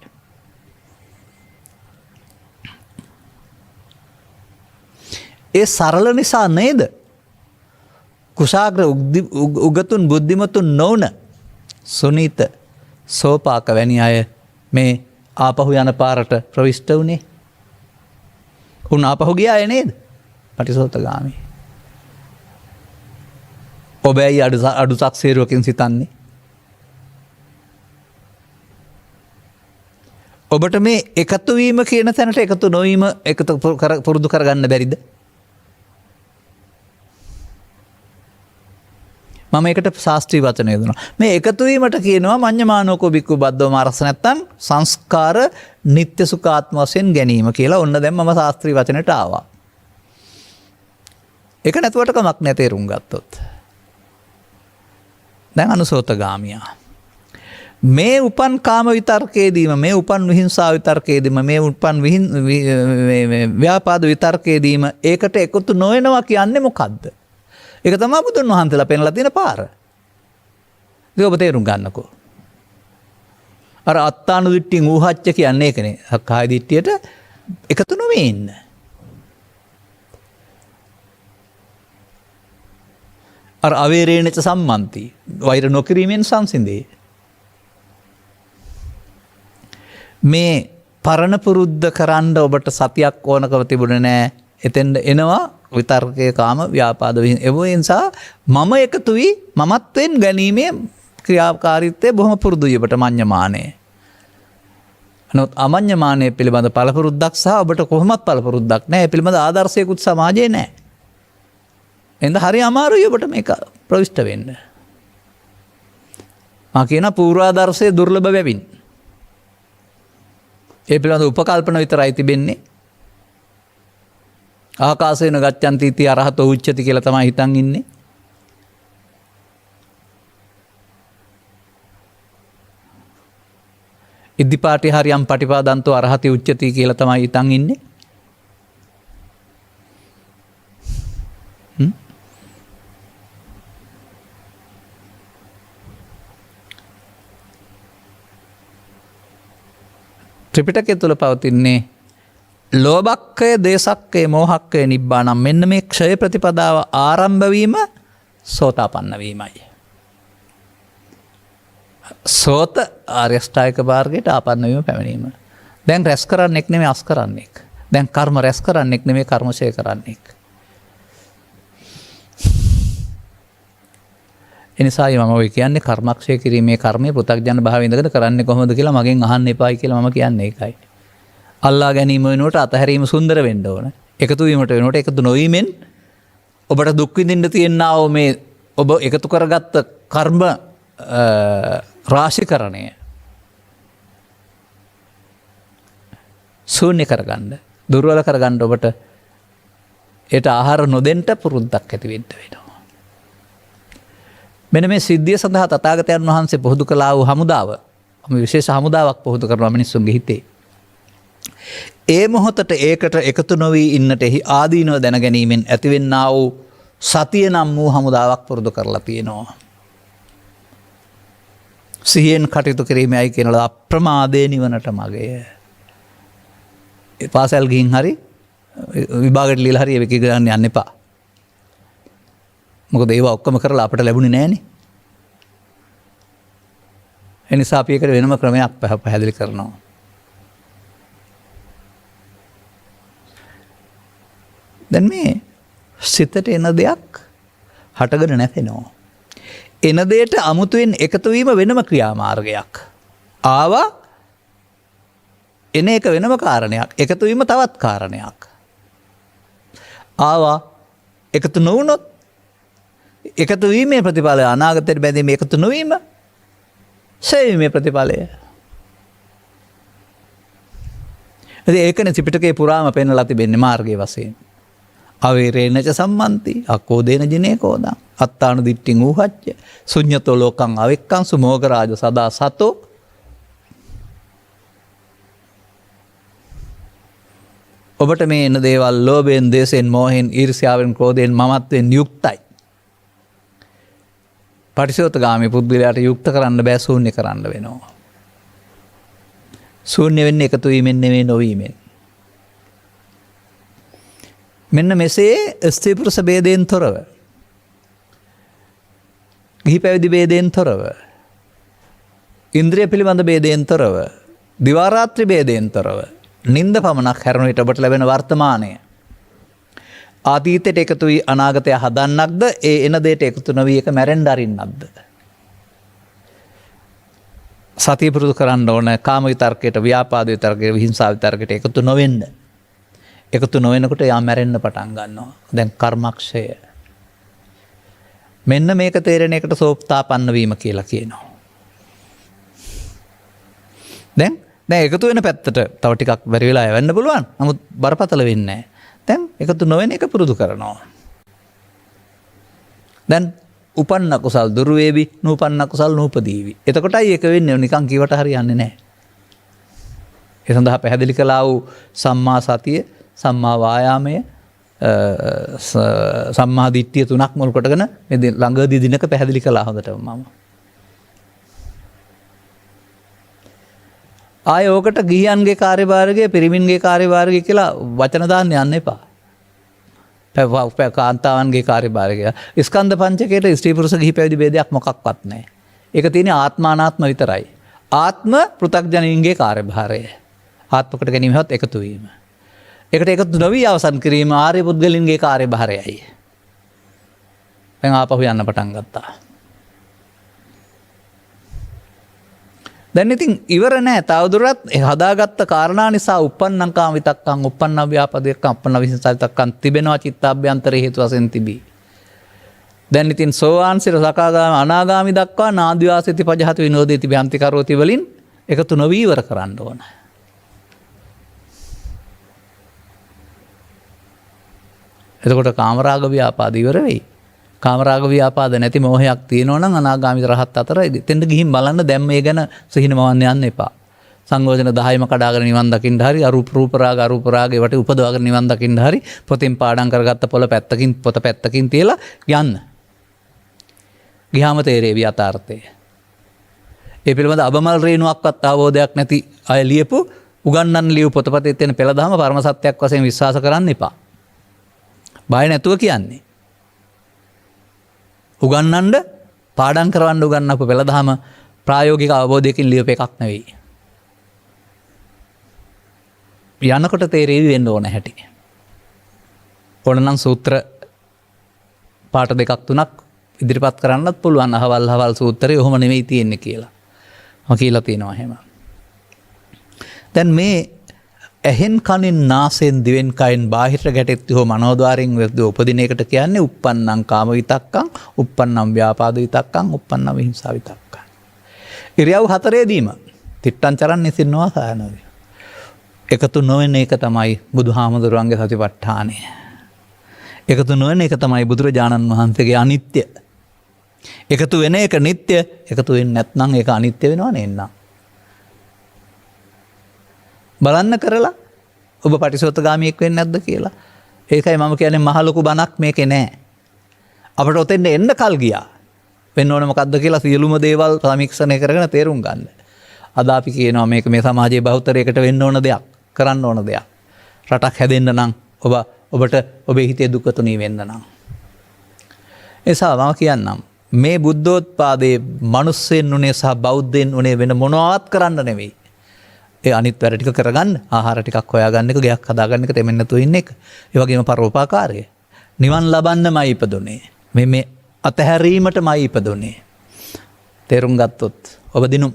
ඒ සරල නිසා නේද කුශාග්‍ර උගතුන් බුද්ධිමතුන් නොවන සුනීත සෝපාක වැනි අය මේ ආපහු යන පාරට ප්‍රවිෂ්ඨ වුණේ. උන් ආපහු ගියා අය නේද? පටිසෝතගාමී. ඔබ ඇයි අඩු සක්සේරුවකින් සිතන්නේ? ඔබට මේ එකතු වීම කියන තැනට එකතු නොවීම එකතු පුරුදු කරගන්න බැරිද? මම ඒකට ශාස්ත්‍රීය වචනය දෙනවා. මේ එකතු වීමට කියනවා මඤ්ඤමානෝකෝ බික්කු බද්දෝ මාරස නැත්තම් සංස්කාර නিত্য සුඛාත්ම වශයෙන් ගැනීම කියලා. ඔන්න දැන් මම ශාස්ත්‍රීය වචනයට ආවා. ඒක නැතුවට කමක් නැහැ තේරුම් ගත්තොත්. දැන් අනුසෝතගාමියා. මේ උපන් කාම විතර්කයේදීම මේ උපන් විහිංසා විතර්කයේදීම මේ උපන් ව්‍යාපාද විතර්කයේදීම ඒකට එකතු නොවෙනවා කියන්නේ මොකද්ද? ඒක තමයි බුදුන් වහන්සේලා පෙන්ලා තියෙන පාර. ඒක ඔබ තේරුම් ගන්නකෝ. අර අත්තානු දිට්ඨින් ඌහච්ච කියන්නේ ඒකනේ. සක්කාය දිට්ඨියට එකතු නොවේ ඉන්න. අර අවේරේණච සම්මන්ති වෛර නොකිරීමෙන් සංසිඳේ. මේ පරණ පුරුද්ද කරන්න ඔබට සතියක් ඕනකම තිබුණේ නැහැ. එතෙන්ද එනවා විතර්කයේ කාම ව්‍යාපාද ඒ නිසා මම එකතු වී මමත්වෙන් ගැනීමේ ක්‍රියාකාරීත්වය බොහොම පුරුදුයි ඔබට මඤ්ඤමානය. නමුත් අමඤ්ඤමානය පිළිබඳ පළපුරුද්දක් සහ ඔබට කොහොමත් පළපුරුද්දක් නැහැ. ඒ පිළිබඳ ආදර්ශයකුත් සමාජයේ නැහැ. එඳ හරි අමාරුයි ඔබට මේක ප්‍රවිෂ්ඨ වෙන්න. මා කියන පූර්වාදර්ශයේ දුර්ලභ වෙමින්. ඒ පිළිබඳ උපකල්පන විතරයි තිබෙන්නේ. ආකාශේන ගච්ඡanti इति අරහතෝ උච්චති කියලා තමයි හිතන් ඉන්නේ. ඉද්ධිපාටි හරියම් පටිපාදන්තෝ අරහති උච්චති කියලා තමයි හිතන් ඉන්නේ. ත්‍රිපිටකය තුළ පවතින්නේ ලෝභක්කය, දේසක්කය, මෝහක්කය, නිබ්බානම් මෙන්න මේ ක්ෂය ප්‍රතිපදාව ආරම්භ වීම සෝතාපන්න වීමයි. සෝත ආර්ය අෂ්ටාංගික මාර්ගයට ආපන්න වීම පැමිණීම. දැන් රැස් කරන්නෙක් නෙමෙයි අස් කරන්නෙක්. දැන් කර්ම රැස් කරන්නෙක් නෙමෙයි කර්මශය කරන්නෙක්. එනිසා මම ඔය කියන්නේ කර්මක්ෂය කිරීමේ කර්මය පෘථග්ජන භාවයේ ඉඳගෙන කරන්නේ කොහොමද කියලා මගෙන් අහන්න එපායි කියලා මම කියන්නේ ඒකයි. අල්ලා ගැනීම වෙනුවට අතහැරීම සුන්දර වෙන්න ඕන. එකතු වීමට වෙනුවට එකතු නොවීමෙන් ඔබට දුක් විඳින්න තියෙනා මේ ඔබ එකතු කරගත්ත කර්ම රාශිකරණය ශූන්‍ය කරගන්න, දුර්වල කරගන්න ඔබට ඒට ආහාර නොදෙන්න පුරුද්දක් ඇති වෙන්න වෙනවා. මෙන්න මේ සිද්ධිය සඳහා තථාගතයන් වහන්සේ පුහුදු කළා වූ හමුදාව, විශේෂ හමුදාවක් පුහුදු කරනවා මිනිස්සුන්ගේ හිතේ. ඒ මොහොතට ඒකට එකතු නොවී ඉන්නට එහි ආදීනව දැන ගැනීමෙන් ඇතිවෙන්නා වූ සතිය නම් වූ හමුදාවක් පුරුදු කරලා තියෙනවා. සිහියෙන් කටයුතු කිරීමයි කියනලා අප්‍රමාදේ නිවනට මගය. පාසල් ගිහින් හරි විභාගයට ලියලා හරි ඒක ගන්න යන්න එපා. මොකද ඒවා ඔක්කොම කරලා අපිට ලැබුණේ නැහනේ. ඒ නිසා අපි ඒකට වෙනම ක්‍රමයක් පැහැදිලි කරනවා. දැන් මේ සිතට එන දෙයක් හටගෙන නැතෙනවා. එන දෙයට අමුතුවෙන් එකතු වීම වෙනම ක්‍රියාමාර්ගයක්. ආවා එන එක වෙනම කාරණයක්. එකතු වීම තවත් කාරණයක්. ආවා එකතු නොවුනොත් එකතු වීමේ ප්‍රතිඵලය අනාගතයට බැඳීම, එකතු නොවීම සෙවීමේ ප්‍රතිඵලය. ඒකනේ ත්‍රිපිටකයේ පුරාම පෙන්වලා තිබෙන්නේ මාර්ගයේ වශයෙන්. අවේරේනච සම්මන්ති අක්කෝදේන ජිනේකෝදං අත්තාන දිට්ඨින් ඌහච්ච ශුඤ්ඤතෝ ලෝකං අවෙක්කං සුමෝගරාජ සදා සතෝ. ඔබට මේ එන දේවල් ලෝභයෙන්, දේශයෙන්, මෝහයෙන්, ඊර්ෂ්‍යාවෙන්, ක්‍රෝධයෙන්, මමත්වෙන් යුක්තයි. පටිසෝතගාමී පුද්ගලයාට යුක්ත කරන්න බෑ, ශූන්‍ය කරන්න වෙනවා. ශූන්‍ය වෙන්නේ එකතු වීමෙන් නෙවෙයි, නොවීමෙන්. මෙන්න මෙසේ ස්ත්‍රී පුරුෂ ભેදයෙන් තොරව, ගිහි පැවිදි ભેදයෙන් තොරව, ඉන්ද්‍රිය පිළිබඳ ભેදයෙන් තොරව, දිවා රාත්‍රී ભેදයෙන් තොරව නින්ද පමණක් හැරෙන විට ඔබට ලැබෙන වර්තමානය අතීතයට එකතු වී අනාගතය හදන්නක්ද, ඒ එන දෙයට එකතු නොවී එක මැරෙන්න අරින්නක්ද? සතිය පුරුදු කරන්න ඕන කාම විතර්කයට, ව්‍යාපාද විතර්කයට, විහිංසාව විතර්කයට එකතු නොවෙන්න. එකතු නොවෙනකොට යා මැරෙන්න පටන් ගන්නවා. දැන් කර්මක්ෂය. මෙන්න මේක තේරෙන එකට සෝප්තාපන්න වීම කියලා කියනවා. දැන් එකතු වෙන පැත්තට තව ටිකක් බැරි වෙලා යවන්න පුළුවන්. නමුත් බරපතල වෙන්නේ නැහැ. දැන් එකතු නොවෙන එක පුරුදු කරනවා. දැන් උපන්න කුසල් දුරු වේවි, නූපන්න කුසල් නූපදීවි. එතකොටයි ඒක වෙන්නේ. නිකන් කිවට හරියන්නේ නැහැ. ඒ සඳහා පැහැදිලි කළා වූ සම්මා සතිය, සම්මා වායාමය, සම්මා දිට්ඨිය තුනක් මුල් කොටගෙන මේ ළඟදී දිනක පැහැදිලි කළා හොඳටම මම. ආය ඕකට ගිහියන්ගේ කාර්යභාරය, පිරිමින්ගේ කාර්යභාරය කියලා වචන දාන්න යන්න එපා. කාන්තාවන්ගේ කාර්යභාරය කියලා. ස්කන්ධ පංචකයට ස්ත්‍රී පුරුෂ ගිහි පැවිදි ભેදයක් මොකක්වත් නැහැ. ඒක තියෙන්නේ ආත්මානාත්ම විතරයි. ආත්ම පෘථග්ජනීන්ගේ කාර්යභාරය. ආත්මකට ගැනීමවත් එකතු වීම. ඒකට එකතු නොවී අවසන් කිරීම ආර්ය පුද්ගලින්ගේ කාර්යභාරයයි. දැන් ආපහු යන්න පටන් ගත්තා. දැන් ඉතින් ඉවර නෑ. තවදුරටත් හදාගත්ත කාරණා නිසා උප්පන්නං කාම විතක්කං, උප්පන්න ව්‍යාපාදයක්කං, උප්පන්න විහිංසාවිතක්කං තිබෙනවා චිත්තාභ්‍යන්තරේ හේතු වශයෙන් තිබී. දැන් ඉතින් සෝවාන් සිර සකදාගාමී අනාගාමී දක්වා නාදිවාසිත පජහත විනෝදේති භ්‍යන්ති කරෝති වලින් එකතු නොවී ඉවර කරන්න ඕන. එතකොට කාමරාග ව්‍යාපාද ඉවර වෙයි. කාමරාග ව්‍යාපාද නැති මොහයක් තියෙනවා නම් අනාගාමී රහත් අතර එතෙන්ට ගිහින් බලන්න. දැන් මේ ගැන සිහිනමවන්න යන්න එපා. සංයෝජන 10ම කඩාගෙන නිවන් දකින්න හරි, අරූප රූප රාග අරූප රාගේ වට උපදවාගෙන නිවන් දකින්න හරි, පොතෙන් පාඩම් කරගත්ත පොත පැත්තකින් තියලා යන්න. ගියාම තේරෙවි යථාර්ථය. ඒ පිළිබඳ අබමල් රේණුවක්වත් අවබෝධයක් නැති අය ලියපු උගන්වන්න ලියපු පොතපතේ තියෙන පෙළදහම පරම සත්‍යයක් වශයෙන් විශ්වාස කරන්න එපා. බය නැතුව කියන්නේ. උගන්නන්න පාඩම් කරවන්න උගන්නපු පෙළදහම ප්‍රායෝගික අවබෝධයකින් ලියපු එකක් නෙවෙයි. යනකොට තේරෙවි වෙන්න ඕන හැටි. ඕනනම් සූත්‍ර පාට දෙකක් තුනක් ඉදිරිපත් කරන්නත් පුළුවන් අහවල් සූත්‍රයේ ඔහොම නෙමෙයි තියෙන්නේ කියලා. මම කියලා තියෙනවා එහෙම. දැන් මේ ඇහෙන් කනින් නාසයෙන් දිවෙන් කයින් බාහිර ගැටෙත්ති හෝ මනෝද්වාරයෙන් උපදින එකට කියන්නේ uppannam කාම විතක්කං, uppannam ව්‍යාපාද විතක්කං, uppannam විහිංසා විතක්කං. ඉරියව් හතරේදීම තිට්ටං චරන් නිසින්නවා සායනෝයි. එකතු නොවන එක තමයි බුදුහාමුදුරුවන්ගේ සතිපට්ඨානය. එකතු නොවන එක තමයි බුදුරජාණන් වහන්සේගේ අනිත්‍ය. එකතු වෙන එක නිත්‍ය, එකතු වෙන්නේ නැත්නම් ඒක අනිත්‍ය වෙනවා නේන්නම්. බලන්න කරලා ඔබ පටිසෝතගාමියෙක් වෙන්නේ නැද්ද කියලා. ඒකයි මම කියන්නේ මහ ලොකු බණක් මේකේ නෑ. අපිට ඔතෙන්ට එන්න කල් ගියා. වෙන්න ඕන මොකද්ද කියලා සියලුම දේවල් සමීක්ෂණය කරගෙන තේරුම් ගන්න. අද අපි කියනවා මේක මේ සමාජයේ බහුතරයකට වෙන්න ඕන දෙයක්, කරන්න ඕන දෙයක්. රටක් හැදෙන්න නම් ඔබට ඔබේ හිතේ දුකතුණී වෙන්න නම්. එසා මම කියන්නම් මේ බුද්ධෝත්පාදයේ මිනිස්සෙන් උනේ සහ බෞද්ධයන් උනේ වෙන මොනවත් කරන්න නෙවෙයි. ඒ අනිත් වැඩ ටික කරගන්න, ආහාර ටිකක් හොයාගන්න එක, ගයක් හදාගන්න එක, තෙමෙන්න නැතුව ඉන්න එක. ඒ වගේම පරෝපකාරය. නිවන් ලබන්නමයි ඉපදුනේ. මේ අතහැරීමටමයි ඉපදුනේ. තේරුම් ගත්තොත් ඔබ දිනුම්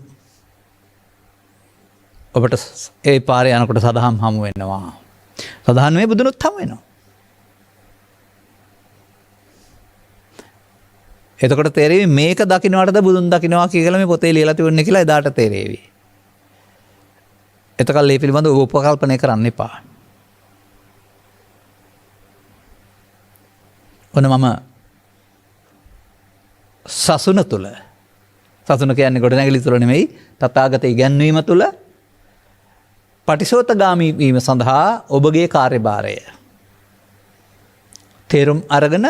ඔබට ඒ පාරේ යනකොට සදහම් හමු වෙනවා. සදහන් මේ බුදුනුත් හමු වෙනවා. එතකොට තේරෙවි මේක දකින්නවටද බුදුන් දකින්නවා කියලා මේ පොතේ ලියලා තිබුණේ කියලා එදාට තේරෙවි. එතකල් මේ පිළිබඳව උපකල්පනය කරන්න එපා. ඔන්න මම සසුන තුල, සසුන කියන්නේ ගොඩනැගිලි තුල නෙමෙයි, තථාගත ඉගැන්වීම තුල පටිසෝතගාමී වීම සඳහා ඔබගේ කාර්යභාරය තේරුම් අරගෙන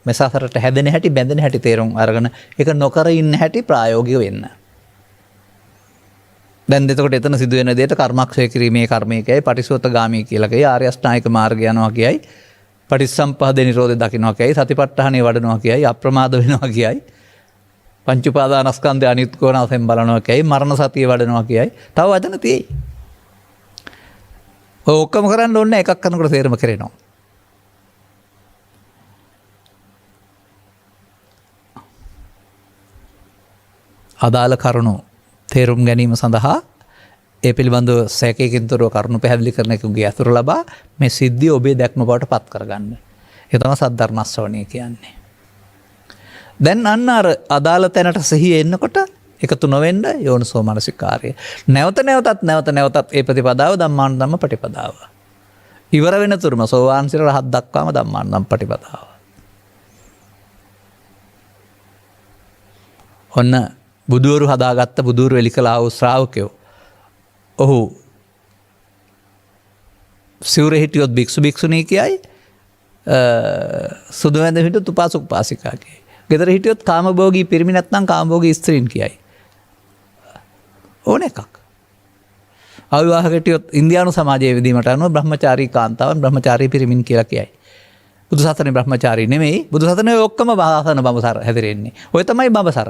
මෙසසරට හැදෙන හැටි, බැඳෙන හැටි තේරුම් අරගෙන ඒක නොකර ඉන්න හැටි ප්‍රායෝගිකව වෙන්න. දැන් එතකොට එතන සිදුවෙන දෙයට කර්මක්ෂය කිරීමේ කර්මය කියයි, පටිසෝතගාමී කියලා කියයි, ආර්ය අෂ්ටාංගික මාර්ගය යනවා කියයි, පටිච්චසමුප්පාද නිරෝධය දකින්නවා කියයි, සතිපට්ඨානෙ වඩනවා කියයි, අප්‍රමාද වෙනවා කියයි, පංච උපාදානස්කන්ධය අනිත්‍යකෝණයෙන් බලනවා කියයි, මරණ සතිය වඩනවා කියයි. තව වචන තියෙයි. ඔය ඔක්කොම කරන්න ඕනේ එකක් කරනකොට තේරෙම කරේනවා. අදාළ කරුණු තේරුම් ගැනීම සඳහා ඒ පිළිබඳව සැකයකින් තොරව කරුණු පැහැදිලි කරන එකගේ අතුරු ලබා මේ සිද්ධිය ඔබේ දැක්ම බවට පත් කරගන්න. ඒ තමයි සද්ධර්ම ශ්‍රවණය කියන්නේ. දැන් අන්න අර අදාළ තැනට සිහිය එන්නකොට එකතු නොවෙන්න යෝනිසෝ මනසිකාරය. නැවත නැවතත් ඒ ප්‍රතිපදාව ධම්මානුධම්ම ප්‍රතිපදාව. ඉවර වෙන තුරුම සෝවාන් සිර රහත් දක්වාම ධම්මානුධම්ම ප්‍රතිපදාව. ඔන්න බුදුවරු හදාගත්ත, බුදුවරු එලි කළා වූ ශ්‍රාවකයෝ. ඔහු සිවුරේ හිටියොත් භික්ෂු භික්ෂුණී කියයි, සුදු වැඳ හිටියොත් උපාසක උපාසිකා කියයි. ගෙදර හිටියොත් කාමභෝගී පිරිමි නැත්නම් කාමභෝගී ස්ත්‍රීන් කියයි. ඕන එකක්. අවිවාහක හිටියොත් ඉන්දියානු සමාජයේ විදීමට අනුව බ්‍රහ්මචාරී කාන්තාවන් බ්‍රහ්මචාරී පිරිමින් කියලා කියයි. බුදු සසනේ බ්‍රහ්මචාරී නෙමෙයි. බුදු සසනේ ඔක්කොම බාසන බඹසර හැදිරෙන්නේ. ඔය තමයි බඹසර.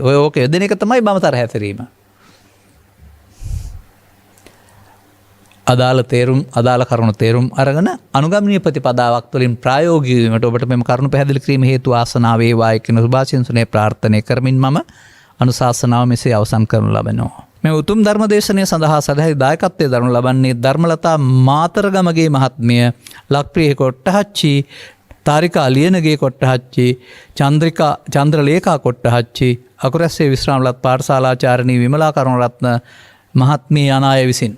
ඔය ඕකේ දෙන එක තමයි බඹසර හැසිරීම. අදාළ කරුණු තේරුම් අරගෙන අනුගමනීය ප්‍රතිපදාවක් තුළින් ප්‍රායෝගික වීමට ඔබට මෙම කරුණු පැහැදිලි කිරීම හේතු ආසනාව වේවායි කියන සුභාශිංසනයේ ප්‍රාර්ථනා කරමින් මම අනුශාසනාව මෙසේ අවසන් කරනු ලබනවා. මේ උතුම් ධර්ම දේශනය සඳහා සදහයි දායකත්වයේ දරනු ලබන්නේ ධර්මලතා මාතරගමගේ මහත්මිය, ලක්ප්‍රිය කොට්ටහච්චි, තාරිකා ලියනගේ කොට්ටහච්චි, චන්ද්‍රලේඛා කොට්ටහච්චි, අකුරැස්සේ විශ්‍රාමලත් පාඨශාලාචාර්යනී විමලා කරුණරත්න මහත්මිය අනාය විසින්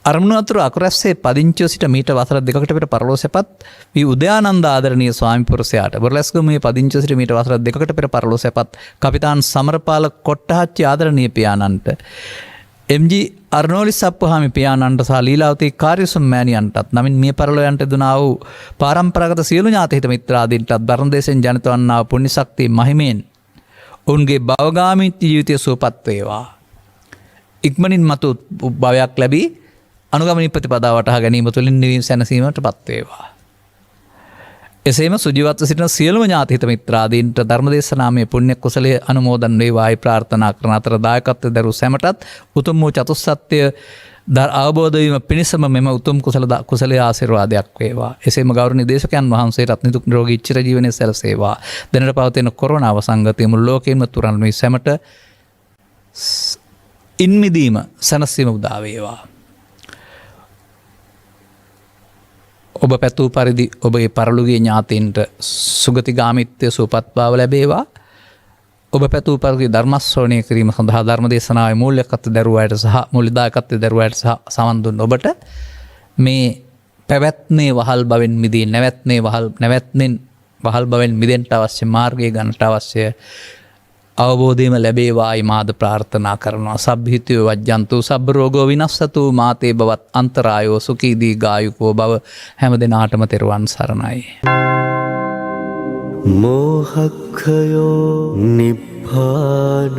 අරමුණු අතුර අකුරැස්සේ පදිංචිව සිට මීට වසර 2කට පෙර පරලෝ සැපත් වී උදයානන්ද ආදරණීය ස්වාමි පුරුෂයාට, බොරලැස්ගමුවේ පදිංචිව සිට මීට වසර 2කට පෙර පරලෝ සැපත් කපිතාන් සමරපාල කොට්ටහච්චි ආදරණීය පියාණන්ට, එම්.ජී. අර්නෝලිස් අප්පුහාමි පියාණන්ට සහ ලීලාවතී කාර්යසම් මෑණියන්ටත් නමින් මිය පරලෝයන්ට දුනා වූ පාරම්පරාගත සියලු ඥාති හිත මිත්‍රාදීන්ටත් ධර්මදේශෙන් ජනිත වන්නා පුණ්‍ය ශක්තිය මහිමෙන් ඔවුන්ගේ භවගාමී ජීවිතය සුවපත් වේවා. ඉක්මනින් මතු භවයක් ලැබී අනුගමනීය ප්‍රතිපදාව වටහා ගැනීම තුළින් නිවීම සැනසීමටපත් වේවා. එසේම සුජීවත්ව සිටින සියලුම ඥාති හිත මිත්‍රාදීන්ට ධර්මදේශනාමය පුණ්‍ය කුසලයේ අනුමෝදන් වේවායි ප්‍රාර්ථනා කරන අතර දායකත්වයේ දරු සැමටත් උතුම් වූ චතුස්සත්‍ය අවබෝධවීම පිණිසම මෙම උතුම් කුසල ආශිර්වාදයක් වේවා. එසේම ගෞරවනීය දේශකයන් වහන්සේට නිදුක් නිරෝගී චිර ජීවනයේ සැලසේවා. දැනට පවතින කොරෝනා වසංගතය මුළු ලෝකෙම තුරන් වී සැමට ඉන්මිදීම සැනසීම උදා වේවා. ඔබ පැතූ පරිදි ඔබේ පරලොවගේ ඥාතීන්ට සුගතිගාමිත්වය සුවපත් බව ලැබේවා. ඔබ පැතූ පරිදි ධර්ම ශ්‍රවණය කිරීම සඳහා ධර්ම දේශනාවේ මූල්‍යකත්වය දරුවාට සහ මූලිදායකත්වය දරුවාට සහ සමන් දුන් ඔබට මේ පැවැත්මේ වහල් බවෙන් මිදී නැවැත්නෙන් වහල් බවෙන් මිදෙන්ට අවශ්‍ය මාර්ගය ගන්නට අවශ්‍ය අවබෝධයම ලැබේවායි මාද ප්‍රාර්ථනා කරනවා. සබ්බිහිතයෝ වජ්ජන්තු සබ්බ රෝගෝ විනස්සතු මාතේ බවත් අන්තරායෝ සුඛී දීඝායුකෝ භව. හැම දිනාටම තෙරුවන් සරණයි. මෝහක්ඛයෝ නිබ්බානං